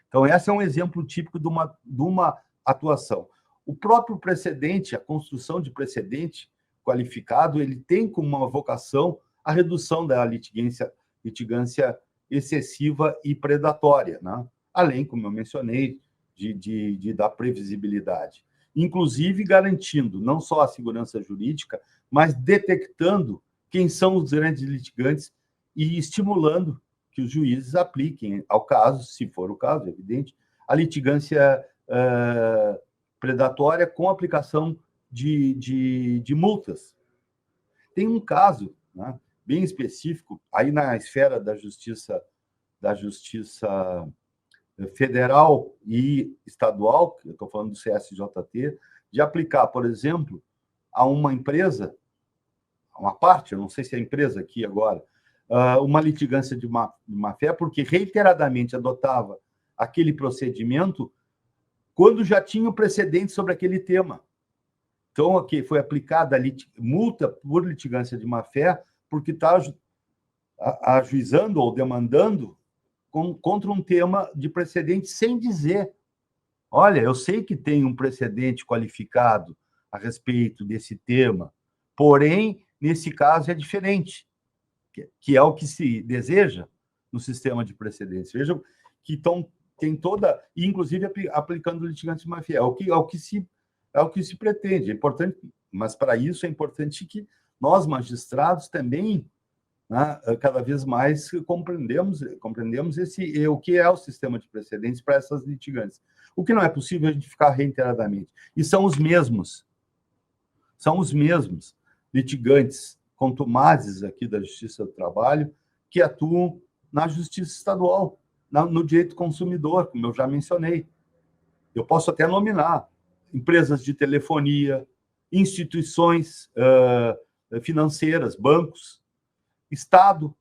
Então, esse é um exemplo típico de uma atuação. O próprio precedente, a construção de precedente qualificado, ele tem como uma vocação a redução da litigância excessiva e predatória, né? Além, como eu mencionei, de dar previsibilidade. Inclusive garantindo não só a segurança jurídica, mas detectando quem são os grandes litigantes e estimulando que os juízes apliquem ao caso, se for o caso, é evidente, a litigância predatória com aplicação de multas. Tem um caso, né, bem específico, aí na esfera da justiça federal e estadual, que eu estou falando do CSJT, de aplicar, por exemplo, a uma empresa, uma parte, eu não sei se é a empresa aqui agora, uma litigância de má-fé, porque reiteradamente adotava aquele procedimento quando já tinha o precedente sobre aquele tema. Então, aqui foi aplicada a multa por litigância de má-fé, porque está ajuizando ou demandando contra um tema de precedente sem dizer, olha, eu sei que tem um precedente qualificado a respeito desse tema, porém, nesse caso é diferente, que é o que se deseja no sistema de precedentes. Vejam que tem toda, inclusive aplicando litigância de má-fé, é o que se pretende. É importante, mas para isso é importante que nós, magistrados, também, né, cada vez mais compreendemos o que é o sistema de precedentes para essas litigantes. O que não é possível a gente ficar reiteradamente. E são os mesmos litigantes contumazes aqui da Justiça do Trabalho que atuam na Justiça Estadual, no direito consumidor, como eu já mencionei. Eu posso até nominar empresas de telefonia, instituições financeiras, bancos, Estado,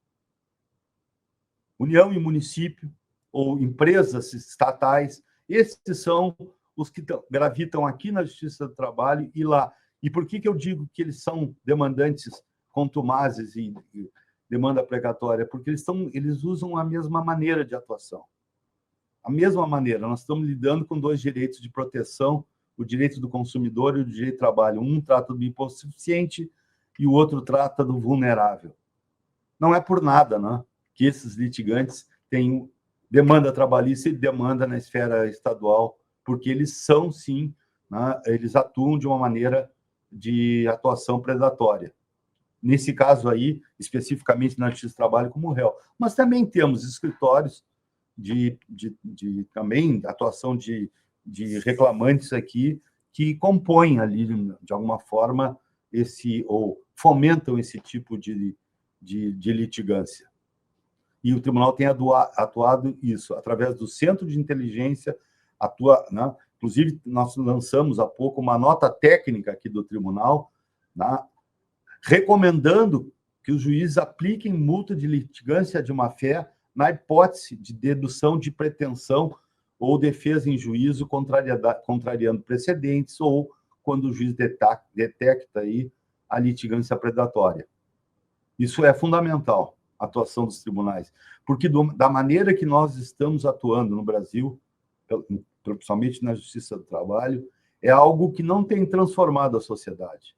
União e município, ou empresas estatais. Esses são os que gravitam aqui na Justiça do Trabalho e lá. E por que eu digo que eles são demandantes contumazes e demanda precatória? Porque eles usam a mesma maneira de atuação. A mesma maneira. Nós estamos lidando com dois direitos de proteção, o direito do consumidor e o direito do trabalho. Um trata do hipossuficiente e o outro trata do vulnerável. Não é por nada, né, que esses litigantes têm demanda trabalhista e demanda na esfera estadual, porque eles são, sim, né, eles atuam de uma maneira de atuação predatória. Nesse caso aí, especificamente na Justiça do Trabalho, como réu. Mas também temos escritórios também atuação de reclamantes aqui que compõem ali, de alguma forma, ou fomentam esse tipo de litigância. E o tribunal tem atuado isso, através do Centro de Inteligência, né? Inclusive, nós lançamos há pouco uma nota técnica aqui do tribunal, né? Recomendando que os juízes apliquem multa de litigância de má-fé na hipótese de dedução de pretensão ou defesa em juízo contrariando precedentes ou quando o juiz detecta aí a litigância predatória. Isso é fundamental, a atuação dos tribunais, porque da maneira que nós estamos atuando no Brasil, principalmente na Justiça do Trabalho, é algo que não tem transformado a sociedade.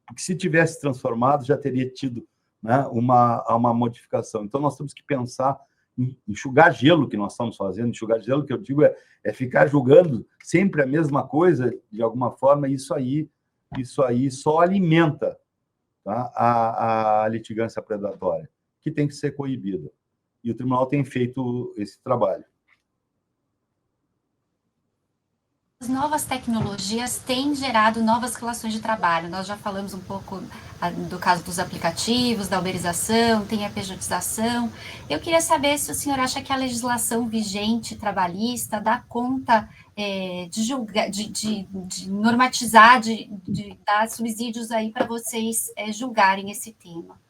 Porque se tivesse transformado, já teria tido, né, uma modificação. Então, nós temos que pensar em enxugar gelo, que nós estamos fazendo. Enxugar gelo, que eu digo, é ficar julgando sempre a mesma coisa, de alguma forma, isso aí só alimenta, tá, a litigância predatória, que tem que ser coibida. E o tribunal tem feito esse trabalho. As novas tecnologias têm gerado novas relações de trabalho. Nós já falamos um pouco do caso dos aplicativos, da uberização, tem a pejotização. Eu queria saber se o senhor acha que a legislação vigente trabalhista dá conta de julgar, de normatizar, de dar subsídios aí para vocês julgarem esse tema.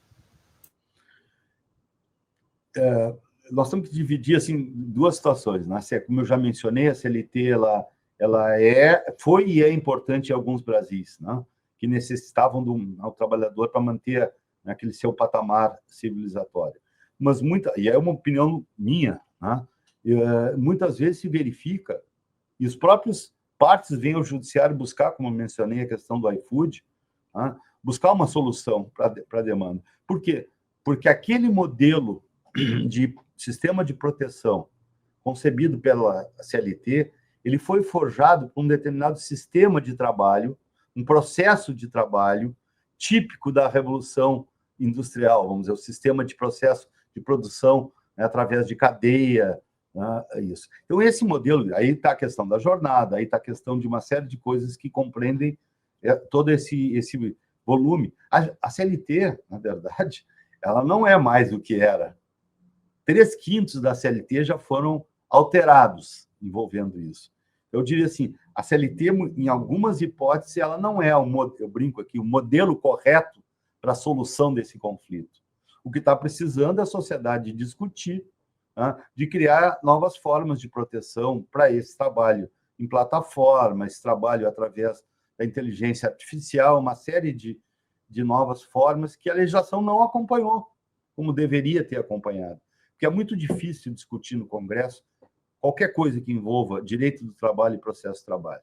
Nós temos que dividir assim duas situações, né? Como eu já mencionei, a CLT ela foi e é importante em alguns Brasis, né? Que necessitavam do trabalhador para manter, né, aquele seu patamar civilizatório. Mas e é uma opinião minha, né? Muitas vezes se verifica, e os próprios partes vêm ao judiciário buscar, como eu mencionei, a questão do iFood, né? Buscar uma solução para a demanda. Por quê? Porque aquele modelo de sistema de proteção concebido pela CLT, ele foi forjado por um determinado sistema de trabalho, um processo de trabalho típico da Revolução Industrial, vamos dizer, o sistema de processo de produção, né, através de cadeia, né, isso. Então, esse modelo, aí está a questão da jornada, aí está a questão de uma série de coisas que compreendem todo esse volume. A CLT, na verdade, ela não é mais o que era. 3/5 da CLT já foram alterados envolvendo isso. Eu diria assim, a CLT, em algumas hipóteses, ela não é, eu brinco aqui, o modelo correto para a solução desse conflito. O que está precisando é a sociedade discutir, né, de criar novas formas de proteção para esse trabalho em plataforma, esse trabalho através da inteligência artificial, uma série de novas formas que a legislação não acompanhou, como deveria ter acompanhado. Porque é muito difícil discutir no Congresso qualquer coisa que envolva direito do trabalho e processo de trabalho.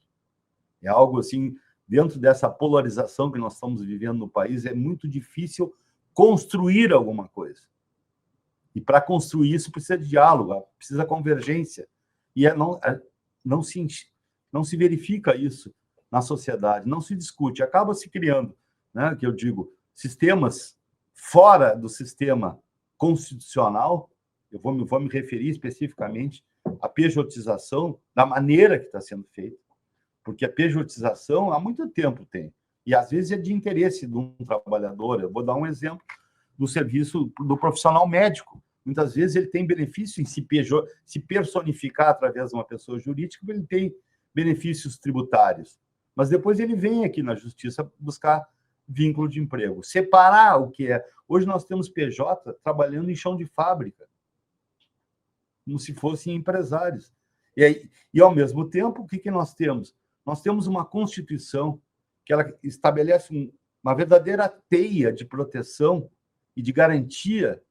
É algo assim, dentro dessa polarização que nós estamos vivendo no país, é muito difícil construir alguma coisa. E para construir isso precisa de diálogo, precisa convergência. E não se verifica isso na sociedade, não se discute, acaba se criando, né, que eu digo, sistemas fora do sistema constitucional. Eu vou me referir especificamente à pejotização da maneira que está sendo feita, porque a pejotização há muito tempo tem, e às vezes é de interesse de um trabalhador. Eu vou dar um exemplo do serviço do profissional médico. Muitas vezes ele tem benefício em se personificar através de uma pessoa jurídica, ele tem benefícios tributários, mas depois ele vem aqui na justiça buscar vínculo de emprego. Separar o que é. Hoje nós temos PJ trabalhando em chão de fábrica, como se fossem empresários. E ao mesmo tempo, o que nós temos? Nós temos uma Constituição que ela estabelece uma verdadeira teia de proteção e de garantia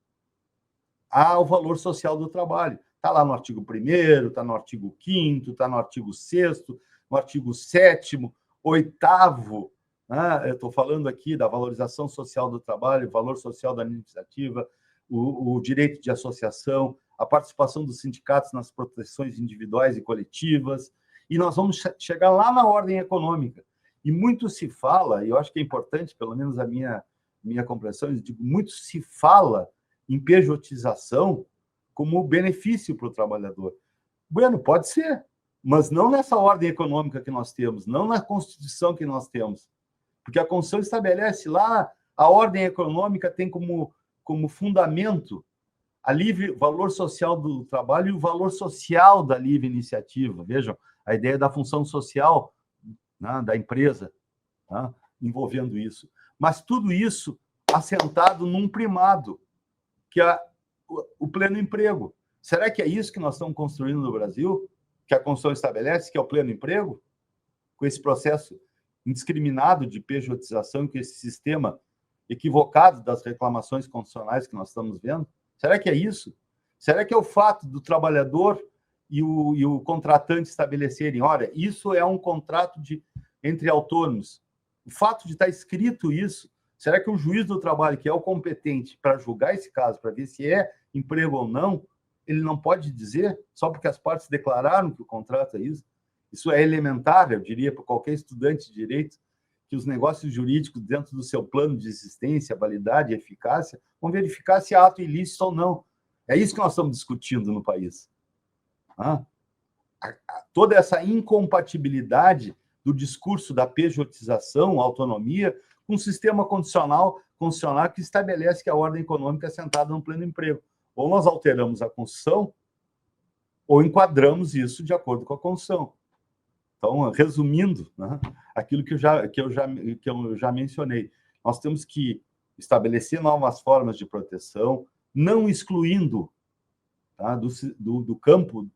ao valor social do trabalho. Está lá no artigo 1º, está no artigo 5º, está no artigo 6º, no artigo 7º, 8º. Né? Eu estou falando aqui da valorização social do trabalho, o valor social da iniciativa, o direito de associação, a participação dos sindicatos nas proteções individuais e coletivas, e nós vamos chegar lá na ordem econômica. E muito se fala, e eu acho que é importante, pelo menos a minha compreensão, eu digo, muito se fala em pejotização como benefício para o trabalhador. Bueno, pode ser, mas não nessa ordem econômica que nós temos, não na Constituição que nós temos, porque a Constituição estabelece lá, a ordem econômica tem como fundamento valor social do trabalho e o valor social da livre iniciativa. Vejam, a ideia da função social, né, da empresa, né, envolvendo isso. Mas tudo isso assentado num primado, que é o pleno emprego. Será que é isso que nós estamos construindo no Brasil? Que a Constituição estabelece, que é o pleno emprego? Com esse processo indiscriminado de pejotização, com esse sistema equivocado das reclamações constitucionais que nós estamos vendo? Será que é isso? Será que é o fato do trabalhador e o contratante estabelecerem, olha, isso é um contrato entre autônomos? O fato de estar escrito isso, será que o juiz do trabalho, que é o competente para julgar esse caso, para ver se é emprego ou não, ele não pode dizer, só porque as partes declararam que o contrato é isso? Isso é elementar, eu diria, para qualquer estudante de direito, que os negócios jurídicos, dentro do seu plano de existência, validade e eficácia, vão verificar se há ato ilícito ou não. É isso que nós estamos discutindo no país. Toda essa incompatibilidade do discurso da pejotização, autonomia, com um sistema constitucional que estabelece que a ordem econômica é sentada no pleno emprego. Ou nós alteramos a Constituição, ou enquadramos isso de acordo com a Constituição. Então, resumindo, né, aquilo que eu já mencionei, nós temos que estabelecer novas formas de proteção, não excluindo, tá, do campo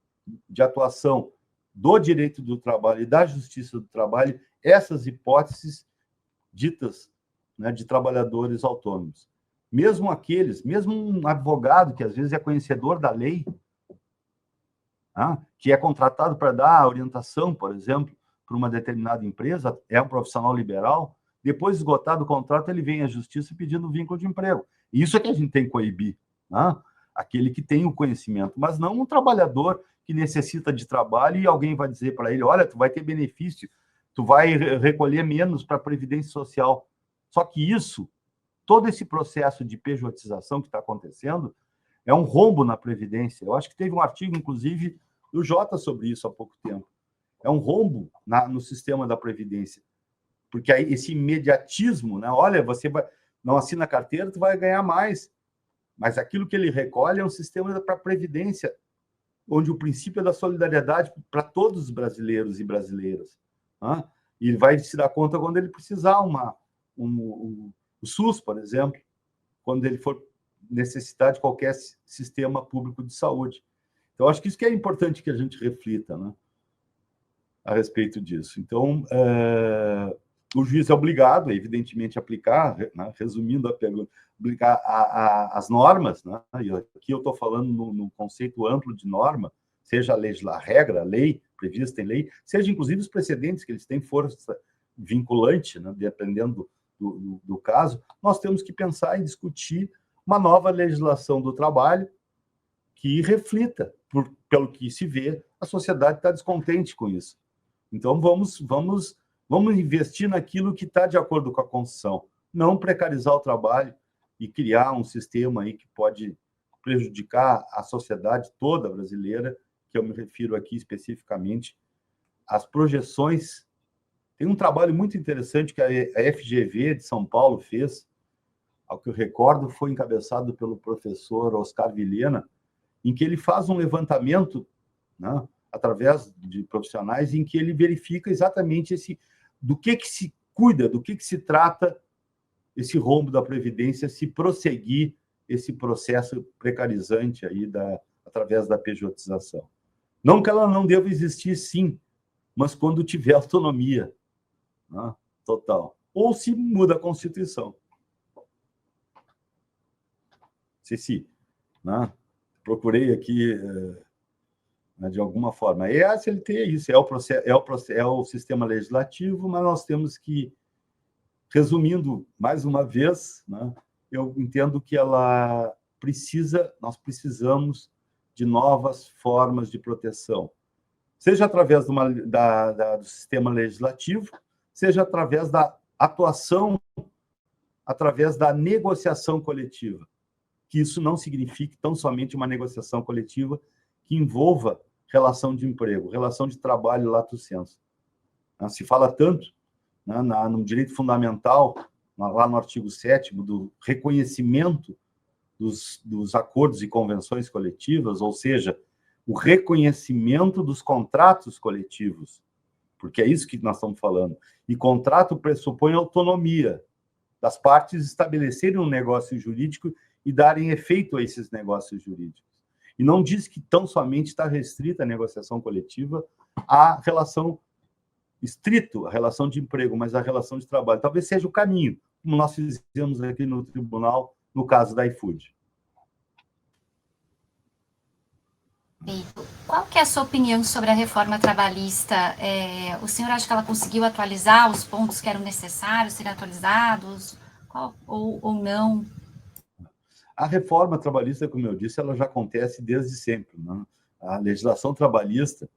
de atuação do direito do trabalho e da justiça do trabalho essas hipóteses ditas, né, de trabalhadores autônomos. Mesmo um advogado que às vezes é conhecedor da lei, que é contratado para dar orientação, por exemplo, para uma determinada empresa, é um profissional liberal, depois de esgotado o contrato, ele vem à justiça pedindo vínculo de emprego. E isso é que a gente tem que coibir, aquele que tem o conhecimento, mas não um trabalhador que necessita de trabalho e alguém vai dizer para ele, olha, tu vai ter benefício, tu vai recolher menos para a Previdência Social. Só que todo esse processo de pejotização que está acontecendo, é um rombo na Previdência. Eu acho que teve um artigo, inclusive, do Jota sobre isso há pouco tempo. É um rombo no sistema da Previdência. Porque aí esse imediatismo, né? Olha, você não assina a carteira, tu vai ganhar mais. Mas aquilo que ele recolhe é um sistema para a Previdência, onde o princípio é da solidariedade para todos os brasileiros e brasileiras. E ele vai se dar conta quando ele precisar o SUS, por exemplo, quando ele for necessitar de qualquer sistema público de saúde. Então, acho que isso que é importante que a gente reflita, né, a respeito disso. Então, o juiz é obrigado, evidentemente, a aplicar, né, resumindo a pergunta, aplicar as normas, né, e aqui eu estou falando no conceito amplo de norma, seja a regra, a lei prevista em lei, seja, inclusive, os precedentes que eles têm força vinculante, né, dependendo do caso, nós temos que pensar e discutir uma nova legislação do trabalho que reflita, pelo que se vê, a sociedade está descontente com isso. Então, vamos investir naquilo que está de acordo com a Constituição, não precarizar o trabalho e criar um sistema aí que pode prejudicar a sociedade toda brasileira, que eu me refiro aqui especificamente às projeções. Tem um trabalho muito interessante que a FGV de São Paulo fez, ao que eu recordo, foi encabeçado pelo professor Oscar Vilhena, em que ele faz um levantamento, né, através de profissionais, em que ele verifica exatamente do que se cuida, do que se trata esse rombo da Previdência, se prosseguir esse processo precarizante aí através da pejotização. Não que ela não deva existir, sim, mas quando tiver autonomia, né, total. Ou se muda a Constituição. Ceci, né? Procurei aqui, né, de alguma forma. A CLT é isso, é o sistema legislativo, mas nós temos que, resumindo mais uma vez, né, eu entendo que nós precisamos de novas formas de proteção, seja através do sistema legislativo, seja através da atuação, através da negociação coletiva. Que isso não signifique tão somente uma negociação coletiva que envolva relação de emprego, relação de trabalho lato sensu. Se fala tanto, né, no direito fundamental, lá no artigo 7º, do reconhecimento dos acordos e convenções coletivas, ou seja, o reconhecimento dos contratos coletivos, porque é isso que nós estamos falando. E contrato pressupõe autonomia das partes estabelecerem um negócio jurídico e darem efeito a esses negócios jurídicos. E não diz que tão somente está restrita a negociação coletiva à relação estrito, a relação de emprego, mas a relação de trabalho. Talvez seja o caminho, como nós fizemos aqui no tribunal, no caso da iFood. Qual que é a sua opinião sobre a reforma trabalhista? O senhor acha que ela conseguiu atualizar os pontos que eram necessários serem atualizados? Ou não? A reforma trabalhista, como eu disse, ela já acontece desde sempre, né? A legislação trabalhista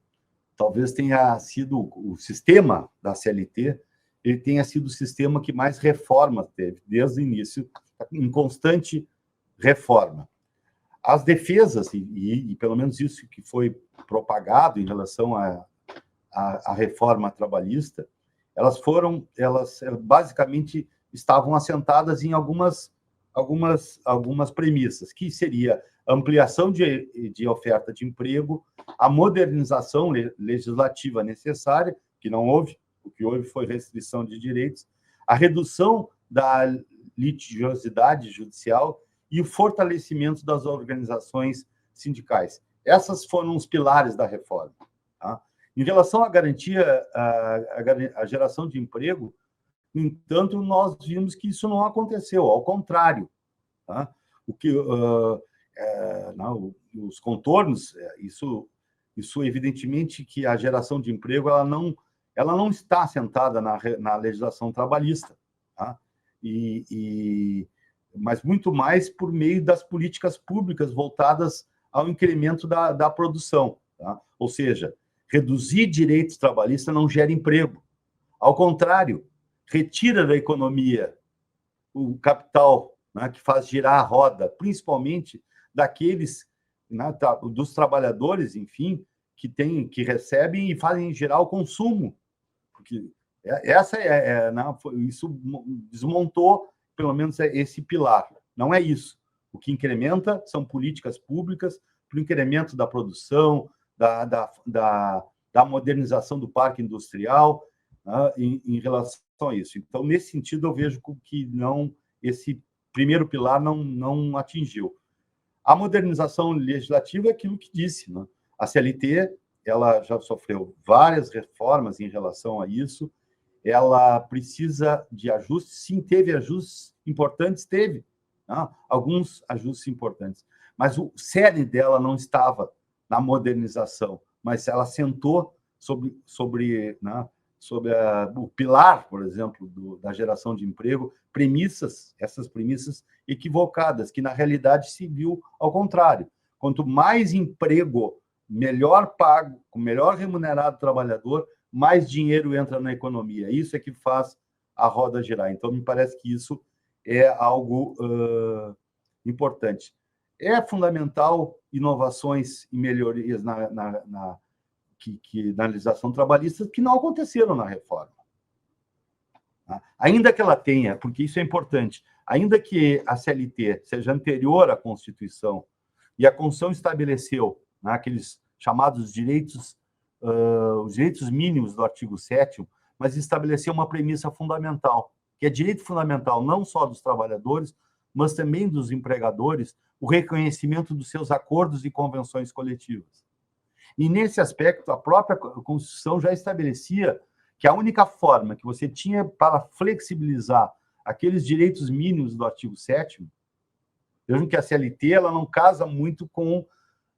talvez tenha sido o sistema da CLT, ele tenha sido o sistema que mais reforma teve, desde o início, em constante reforma. As defesas, e pelo menos isso que foi propagado em relação à reforma trabalhista, elas basicamente estavam assentadas em algumas premissas, que seria ampliação de oferta de emprego, a modernização legislativa necessária, que não houve, o que houve foi restrição de direitos, a redução da litigiosidade judicial e o fortalecimento das organizações sindicais. Essas foram os pilares da reforma. Tá? Em relação à garantia, à geração de emprego, no entanto, nós vimos que isso não aconteceu, ao contrário. Tá? Os contornos, isso evidentemente que a geração de emprego ela não está assentada na legislação trabalhista, tá? Mas muito mais por meio das políticas públicas voltadas ao incremento da produção. Tá? Ou seja, reduzir direitos trabalhistas não gera emprego. Ao contrário, retira da economia o capital, né, que faz girar a roda, principalmente daqueles, né, dos trabalhadores, enfim, que recebem e fazem girar o consumo. Porque isso desmontou, pelo menos, esse pilar. Não é isso. O que incrementa são políticas públicas para o incremento da produção, da modernização do parque industrial, né, em relação a isso. Então, nesse sentido, eu vejo que esse primeiro pilar não atingiu. A modernização legislativa é aquilo que disse, né? A CLT ela já sofreu várias reformas em relação a isso, ela precisa de ajustes, sim, teve ajustes importantes, teve, né? Alguns ajustes importantes, mas o cerne dela não estava na modernização, mas ela sentou sobre o pilar, por exemplo, da geração de emprego, essas premissas equivocadas, que na realidade se viu ao contrário. Quanto mais emprego, melhor pago, melhor remunerado o trabalhador, mais dinheiro entra na economia. Isso é que faz a roda girar. Então, me parece que isso é algo importante. É fundamental inovações e melhorias na legislação trabalhista que não aconteceram na reforma. Ainda que ela tenha, porque isso é importante, ainda que a CLT seja anterior à Constituição e a Constituição estabeleceu, né, aqueles chamados direitos, os direitos mínimos do artigo 7º, mas estabeleceu uma premissa fundamental, que é direito fundamental não só dos trabalhadores, mas também dos empregadores, o reconhecimento dos seus acordos e convenções coletivas. E, nesse aspecto, a própria Constituição já estabelecia que a única forma que você tinha para flexibilizar aqueles direitos mínimos do artigo 7º, vejam que a CLT ela não casa muito com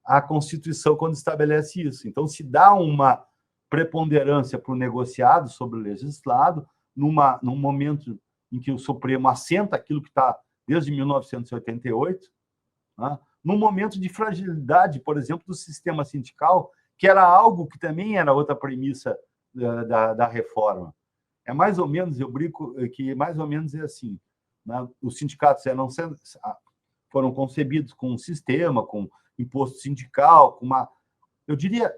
a Constituição quando estabelece isso. Então, se dá uma preponderância para o negociado sobre o legislado, num momento em que o Supremo assenta aquilo que está desde 1988, né? Num momento de fragilidade, por exemplo, do sistema sindical, que era algo que também era outra premissa da reforma. É mais ou menos, eu brinco, que mais ou menos é assim, né? Os sindicatos foram concebidos com um sistema, com imposto sindical, eu diria,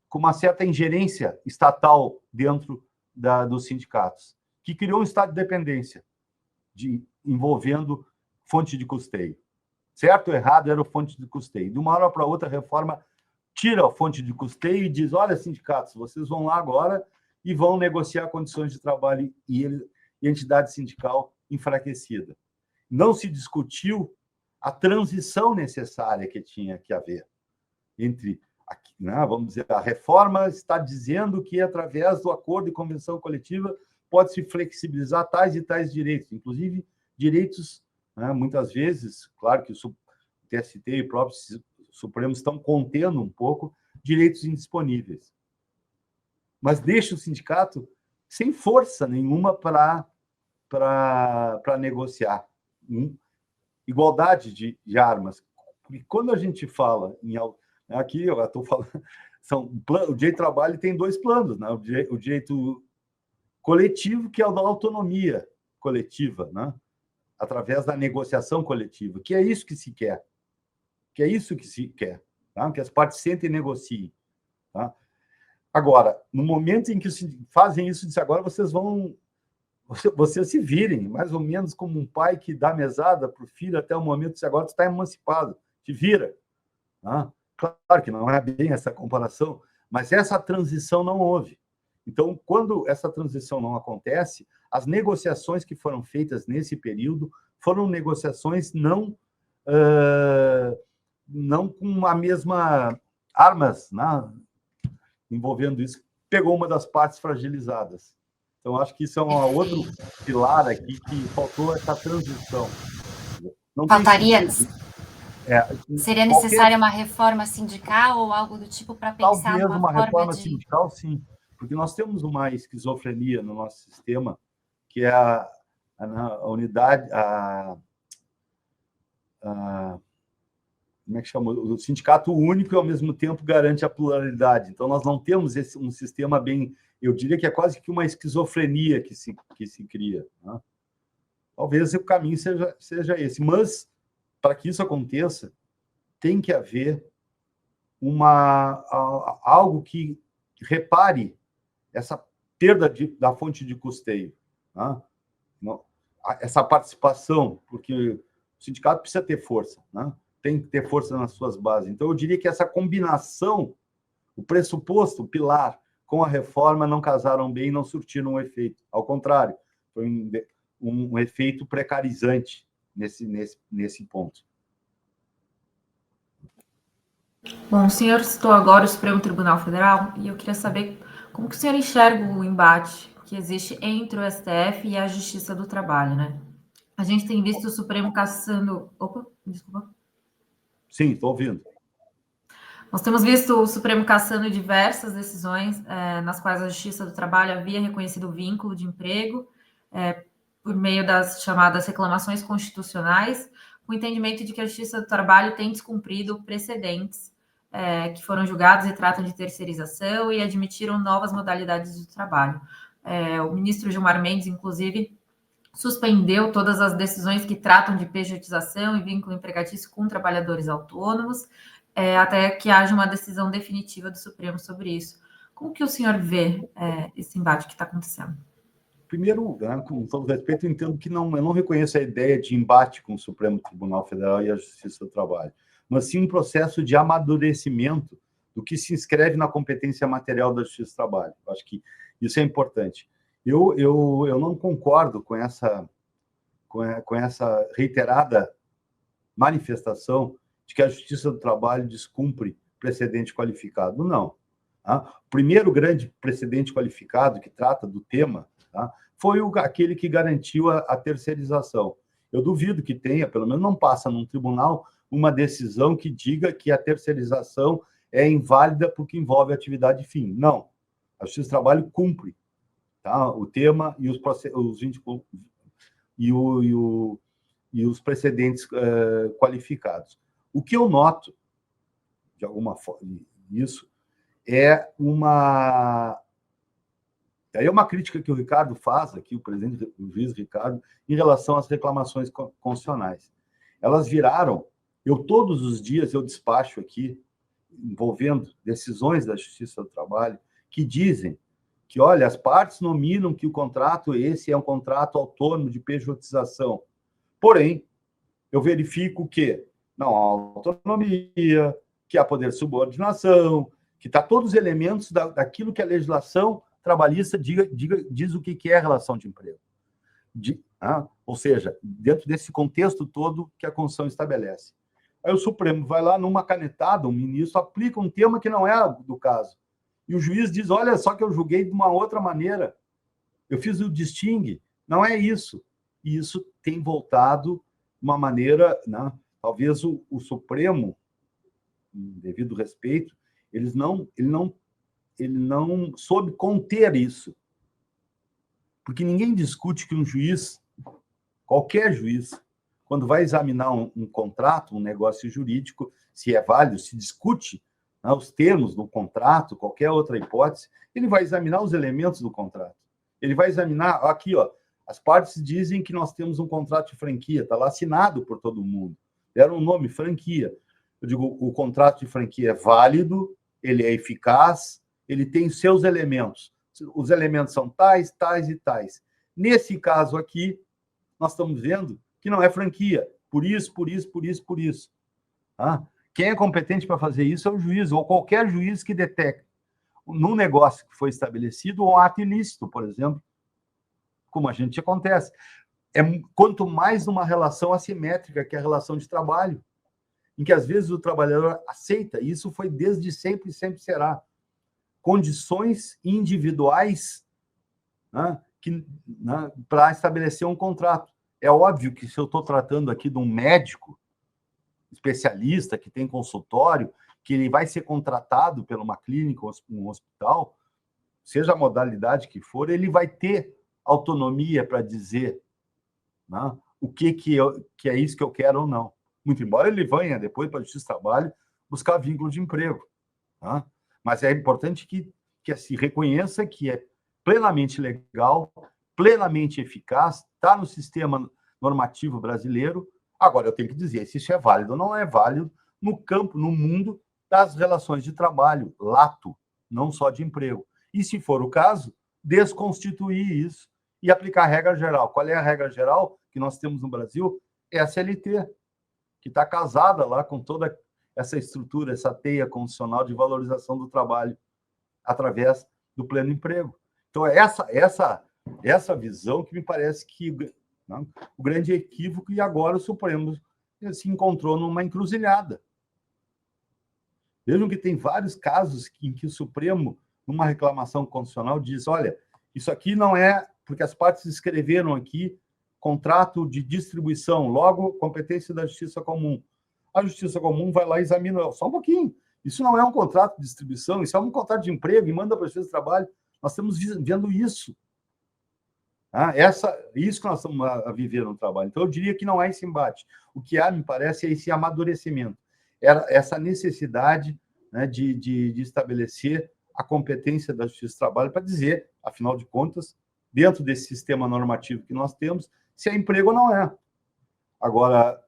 com uma certa ingerência estatal dentro dos sindicatos, que criou um estado de dependência, envolvendo fonte de custeio. certo ou errado, era a fonte de custeio. De uma hora para outra, a reforma tira a fonte de custeio e diz, olha, sindicatos, vocês vão lá agora e vão negociar condições de trabalho e entidade sindical enfraquecida. Não se discutiu a transição necessária que tinha que haver entre, vamos dizer, a reforma está dizendo que, através do acordo e convenção coletiva, pode-se flexibilizar tais e tais direitos, inclusive direitos, muitas vezes, claro que o TST e o próprio Supremo estão contendo um pouco direitos indisponíveis. Mas deixa o sindicato sem força nenhuma para negociar. Igualdade de armas. E quando a gente fala em... Aqui eu estou falando... O direito do trabalho tem dois planos, né? O direito coletivo, que é o da autonomia coletiva, né? Através da negociação coletiva, que é isso que se quer. Que é isso que se quer. Tá? Que as partes sentem e negociem. Tá? Agora, no momento em que fazem isso, diz, agora vocês se virem, mais ou menos como um pai que dá mesada para o filho até o momento de agora tu está emancipado, te vira. Tá? Claro que não é bem essa comparação, mas essa transição não houve. Então, quando essa transição não acontece, as negociações que foram feitas nesse período foram negociações não com a mesma armas, né? Envolvendo isso, pegou uma das partes fragilizadas. Então, acho que isso é um outro pilar aqui que faltou essa transição. Faltaria... Seria necessária uma reforma sindical ou algo do tipo para pensar numa uma reforma sindical, sim. Porque nós temos uma esquizofrenia no nosso sistema, que é a unidade... como é que chama? O sindicato único e, ao mesmo tempo, garante a pluralidade. Então, nós não temos um sistema bem... Eu diria que é quase que uma esquizofrenia que se cria. Né? Talvez o caminho seja esse. Mas, para que isso aconteça, tem que haver algo que repare essa perda da fonte de custeio. Né? Essa participação, porque o sindicato precisa ter força, né? Tem que ter força nas suas bases. Então, eu diria que essa combinação, o pressuposto, o pilar, com a reforma não casaram bem e não surtiram um efeito. Ao contrário, foi um efeito precarizante nesse ponto. Bom, o senhor citou agora o Supremo Tribunal Federal e eu queria saber como que o senhor enxerga o embate que existe entre o STF e a Justiça do Trabalho, né? A gente tem visto o Supremo cassando... Opa, desculpa. Sim, estou ouvindo. Nós temos visto o Supremo cassando diversas decisões nas quais a Justiça do Trabalho havia reconhecido o vínculo de emprego por meio das chamadas reclamações constitucionais, com o entendimento de que a Justiça do Trabalho tem descumprido precedentes que foram julgados e tratam de terceirização e admitiram novas modalidades de trabalho. O ministro Gilmar Mendes, inclusive, suspendeu todas as decisões que tratam de pejotização e vínculo empregatício com trabalhadores autônomos, até que haja uma decisão definitiva do Supremo sobre isso. Como que o senhor vê esse embate que está acontecendo? Primeiro, com todo respeito, eu entendo que eu não reconheço a ideia de embate com o Supremo Tribunal Federal e a Justiça do Trabalho, mas sim um processo de amadurecimento do que se inscreve na competência material da Justiça do Trabalho. Eu acho que isso é importante. Eu não concordo com essa reiterada manifestação de que a Justiça do Trabalho descumpre precedente qualificado. Não. Tá? O primeiro grande precedente qualificado que trata do tema, tá, foi aquele que garantiu a terceirização. Eu duvido que tenha, pelo menos não passa num tribunal, uma decisão que diga que a terceirização é inválida porque envolve atividade fim. Não. A Justiça do Trabalho cumpre, tá, o tema e os precedentes qualificados. O que eu noto, de alguma forma, isso é uma crítica que o Ricardo faz aqui, o presidente, o juiz Ricardo, em relação às reclamações constitucionais. Elas viraram, todos os dias eu despacho aqui, envolvendo decisões da Justiça do Trabalho, que dizem que, olha, as partes nominam que o contrato esse é um contrato autônomo de pejotização. Porém, eu verifico que não há autonomia, que há poder de subordinação, que está todos os elementos daquilo que a legislação trabalhista diz o que é relação de emprego. Ou seja, dentro desse contexto todo que a Constituição estabelece. Aí o Supremo vai lá, numa canetada, o ministro aplica um tema que não é do caso. E o juiz diz, olha só que eu julguei de uma outra maneira. Eu fiz o distingue. Não é isso. E isso tem voltado de uma maneira, né? Talvez o Supremo, devido ao respeito, ele não soube conter isso. Porque ninguém discute que um juiz, qualquer juiz, quando vai examinar um contrato, um negócio jurídico, se é válido, se discute, né, os termos do contrato, qualquer outra hipótese, ele vai examinar os elementos do contrato. Ele vai examinar, aqui, ó, as partes dizem que nós temos um contrato de franquia, está lá assinado por todo mundo. Deram um nome, franquia. Eu digo, o contrato de franquia é válido, ele é eficaz, ele tem seus elementos. Os elementos são tais, tais e tais. Nesse caso aqui, nós estamos vendo que não é franquia. Por isso. Quem é competente para fazer isso é o juiz, ou qualquer juiz que detecte num negócio que foi estabelecido um ato ilícito, por exemplo, como a gente acontece. Quanto mais numa relação assimétrica, que é a relação de trabalho, em que às vezes o trabalhador aceita, e isso foi desde sempre e sempre será, condições individuais, né, para estabelecer um contrato. É óbvio que se eu estou tratando aqui de um médico especialista que tem consultório, que ele vai ser contratado por uma clínica ou um hospital, seja a modalidade que for, ele vai ter autonomia para dizer, né, o que é isso que eu quero ou não. Muito embora ele venha depois para a Justiça do Trabalho buscar vínculo de emprego. Né? Mas é importante que se reconheça que é plenamente legal, plenamente eficaz, está no sistema normativo brasileiro. Agora, eu tenho que dizer se isso é válido ou não é válido no campo, no mundo das relações de trabalho, lato, não só de emprego. E, se for o caso, desconstituir isso e aplicar a regra geral. Qual é a regra geral que nós temos no Brasil? É a CLT, que está casada lá com toda essa estrutura, essa teia constitucional de valorização do trabalho através do pleno emprego. Então, essa visão que me parece que, né, o grande equívoco, e agora o Supremo se encontrou numa encruzilhada. Vejam que tem vários casos em que o Supremo, numa reclamação constitucional, diz, olha, isso aqui não é, porque as partes escreveram aqui contrato de distribuição, logo, competência da Justiça Comum. A Justiça Comum vai lá e examina, só um pouquinho, isso não é um contrato de distribuição, isso é um contrato de emprego e manda para a Justiça do Trabalho. Nós estamos vendo isso. Isso que nós estamos a viver no trabalho. Então, eu diria que não há esse embate. O que há, me parece, é esse amadurecimento, essa necessidade, né, de estabelecer a competência da Justiça do Trabalho para dizer, afinal de contas, dentro desse sistema normativo que nós temos, se é emprego ou não é. Agora,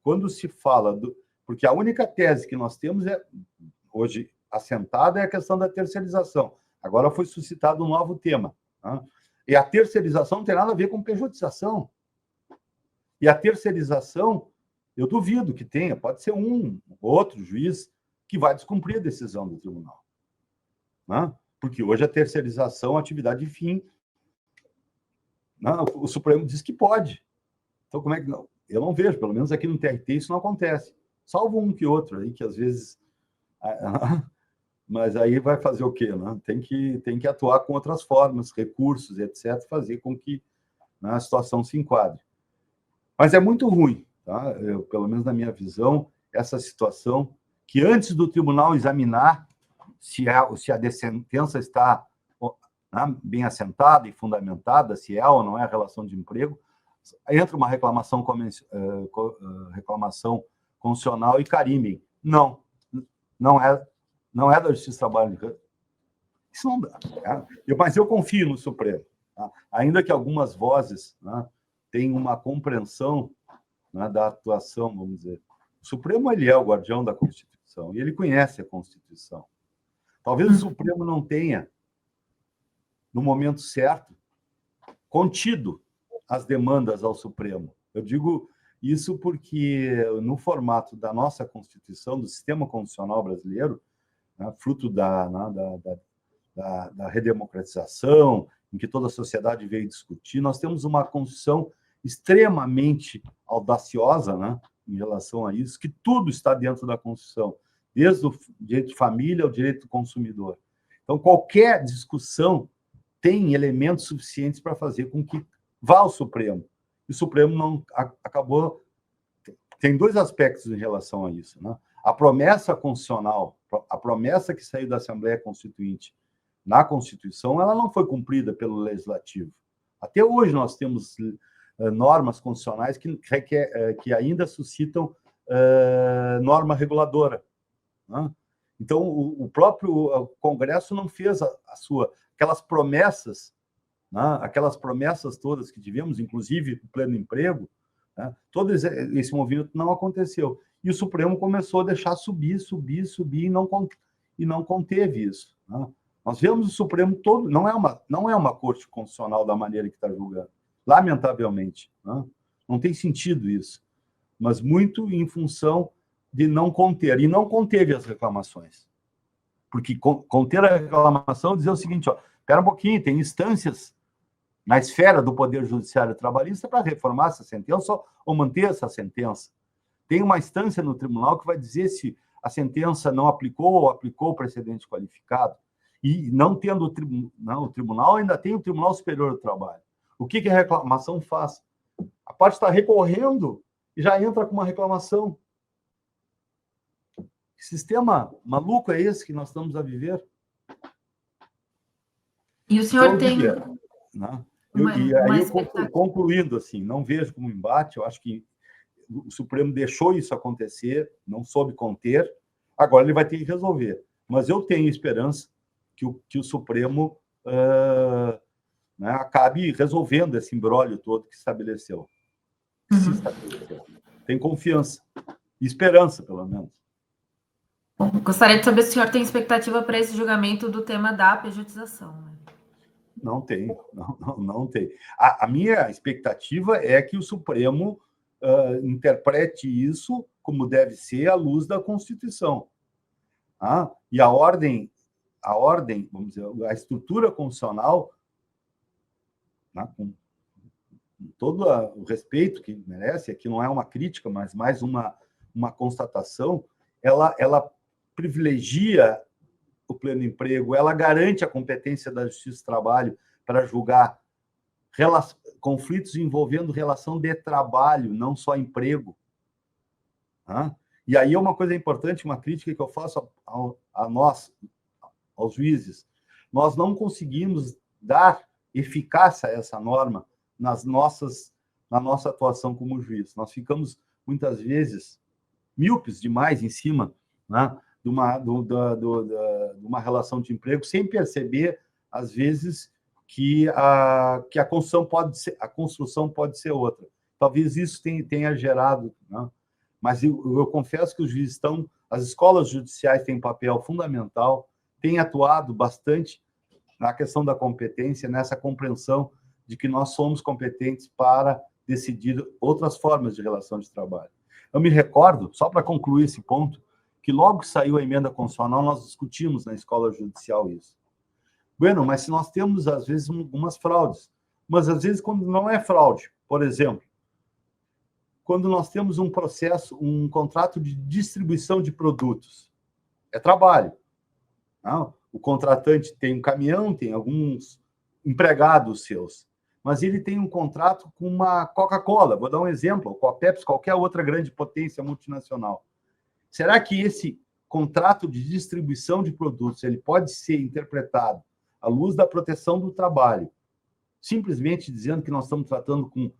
quando se fala porque a única tese que nós temos hoje assentada é a questão da terceirização. Agora foi suscitado um novo tema. Né? E a terceirização não tem nada a ver com pejotização. E a terceirização, eu duvido que tenha, pode ser um outro juiz que vai descumprir a decisão do tribunal. Né? Porque hoje a terceirização, atividade de fim, o Supremo diz que pode. Então, como é que não? Eu não vejo, pelo menos aqui no TRT, isso não acontece. Salvo um que outro aí, que às vezes... Mas aí vai fazer o quê? Né? Tem que atuar com outras formas, recursos, etc., fazer com que, né, a situação se enquadre. Mas é muito ruim, tá? Pelo menos na minha visão, essa situação que antes do tribunal examinar se a sentença está, né, bem assentada e fundamentada, se é ou não é a relação de emprego, entra uma reclamação constitucional e carimbem. Não é da Justiça do Trabalho. Isso não dá. Tá? Mas eu confio no Supremo. Tá? Ainda que algumas vozes, né, tenham uma compreensão, né, da atuação, vamos dizer. O Supremo, ele é o guardião da Constituição e ele conhece a Constituição. Talvez o Supremo não tenha, no momento certo, contido as demandas ao Supremo. Eu digo Isso porque, no formato da nossa Constituição, do sistema constitucional brasileiro, né, fruto da redemocratização, em que toda a sociedade veio discutir, nós temos uma Constituição extremamente audaciosa, né, em relação a isso, que tudo está dentro da Constituição, desde o direito de família ao direito do consumidor. Então, qualquer discussão tem elementos suficientes para fazer com que vá ao Supremo. E o Supremo não acabou... Tem dois aspectos em relação a isso, né? A promessa constitucional, a promessa que saiu da Assembleia Constituinte na Constituição, ela não foi cumprida pelo Legislativo. Até hoje nós temos normas constitucionais que ainda suscitam norma reguladora, né? Então, o próprio Congresso não fez aquelas promessas, né? Aquelas promessas todas que tivemos, inclusive o pleno emprego, né? Todo esse movimento não aconteceu. E o Supremo começou a deixar subir, e não conteve isso, né? Nós vemos o Supremo todo, não é uma corte constitucional da maneira que está julgando, lamentavelmente, né? Não tem sentido isso, mas muito em função de não conter, e não conteve as reclamações. Porque conter a reclamação dizer o seguinte, espera um pouquinho, tem instâncias na esfera do Poder Judiciário Trabalhista para reformar essa sentença ou manter essa sentença. Tem uma instância no tribunal que vai dizer se a sentença não aplicou ou aplicou o precedente qualificado. E não tendo o tribunal, ainda tem o Tribunal Superior do Trabalho. O que a reclamação faz? A parte está recorrendo e já entra com uma reclamação. Que sistema maluco é esse que nós estamos a viver? E o senhor tem... Né? Eu concluindo, assim, não vejo como embate, eu acho que o Supremo deixou isso acontecer, não soube conter, agora ele vai ter que resolver. Mas eu tenho esperança que o Supremo né, acabe resolvendo esse imbróglio todo que estabeleceu. Se estabeleceu. Tem confiança, esperança, pelo menos. Bom, gostaria de saber se o senhor tem expectativa para esse julgamento do tema da pejotização. Né? Não tem, não tem. A minha expectativa é que o Supremo interprete isso como deve ser à luz da Constituição. E a ordem, vamos dizer, a estrutura constitucional, né, com todo o respeito que merece, aqui não é uma crítica, mas mais uma constatação, ela privilegia o pleno emprego, ela garante a competência da Justiça do Trabalho para julgar conflitos envolvendo relação de trabalho, não só emprego. E aí é uma coisa importante, uma crítica que eu faço a nós, aos juízes. Nós não conseguimos dar eficácia a essa norma na nossa atuação como juiz. Nós ficamos, muitas vezes, míopes demais em cima, né, de uma relação de emprego, sem perceber, às vezes, que a construção pode ser outra. Talvez isso tenha gerado, né? Mas eu confesso que os juízes as escolas judiciais têm um papel fundamental, têm atuado bastante na questão da competência, nessa compreensão de que nós somos competentes para decidir outras formas de relação de trabalho. Eu me recordo, só para concluir esse ponto, que logo que saiu a emenda constitucional, nós discutimos na escola judicial isso. Bueno, mas se nós temos, às vezes, algumas fraudes, mas às vezes quando não é fraude, por exemplo, quando nós temos um contrato de distribuição de produtos, é trabalho. Não? O contratante tem um caminhão, tem alguns empregados seus, mas ele tem um contrato com uma Coca-Cola, vou dar um exemplo, com a Pepsi, qualquer outra grande potência multinacional. Será que esse contrato de distribuição de produtos ele pode ser interpretado à luz da proteção do trabalho, simplesmente dizendo que nós estamos tratando com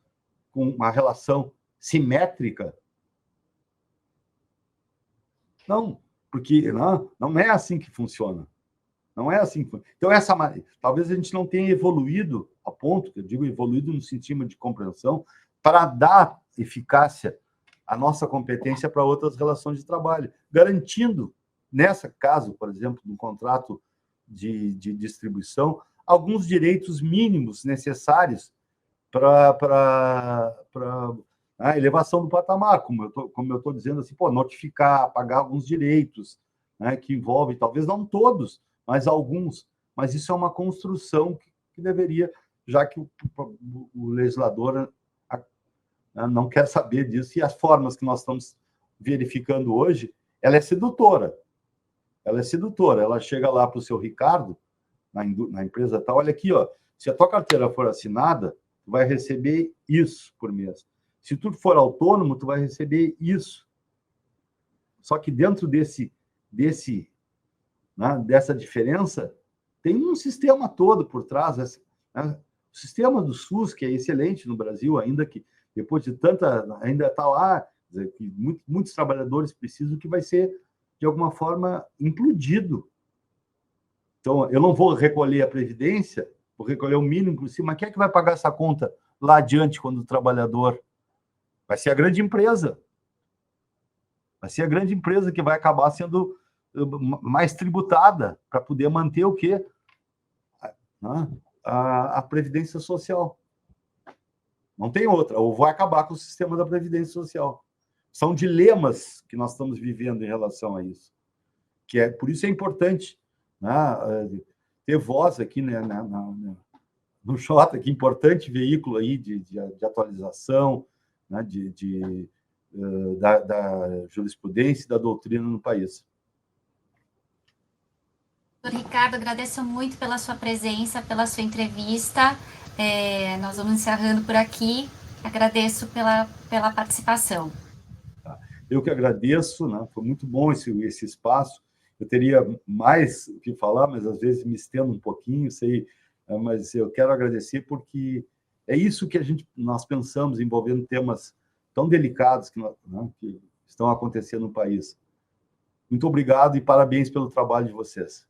uma relação simétrica? Não, porque não é assim que funciona. Não é assim que funciona. Então, talvez a gente não tenha evoluído a ponto, que eu digo evoluído no sentido de compreensão, para dar eficácia à nossa competência para outras relações de trabalho, garantindo, nesse caso, por exemplo, no contrato de distribuição, alguns direitos mínimos necessários para A elevação do patamar, como eu estou dizendo assim, notificar, pagar alguns direitos, né, que envolve, talvez não todos, mas alguns. Mas isso é uma construção que deveria, já que o legislador não quer saber disso, e as formas que nós estamos verificando hoje, ela é sedutora. Ela é sedutora. Ela chega lá para o seu Ricardo, na empresa tal, olha aqui, ó, se a tua carteira for assinada, tu vai receber isso por mês. Se tu for autônomo, tu vai receber isso. Só que dentro dessa diferença, tem um sistema todo por trás. Né? O sistema do SUS, que é excelente no Brasil, ainda que depois de ainda está lá, dizer, que muitos trabalhadores precisam, que vai ser, de alguma forma, implodido. Então, eu não vou recolher a Previdência, vou recolher o mínimo por cima, mas quem é que vai pagar essa conta lá adiante, quando o trabalhador... Vai ser a grande empresa. Vai ser a grande empresa que vai acabar sendo mais tributada para poder manter o quê? A Previdência Social. Não tem outra. Ou vai acabar com o sistema da Previdência Social. São dilemas que nós estamos vivendo em relação a isso. Por isso é importante, né, ter voz aqui, né, no Jota, que importante veículo aí de atualização, né, da jurisprudência e da doutrina no país. Doutor Ricardo, agradeço muito pela sua presença, pela sua entrevista. Nós vamos encerrando por aqui. Agradeço pela participação. Eu que agradeço, né? Foi muito bom esse espaço. Eu teria mais o que falar, mas às vezes me estendo um pouquinho, mas eu quero agradecer porque é isso que nós pensamos, envolvendo temas tão delicados que estão acontecendo no país. Muito obrigado e parabéns pelo trabalho de vocês.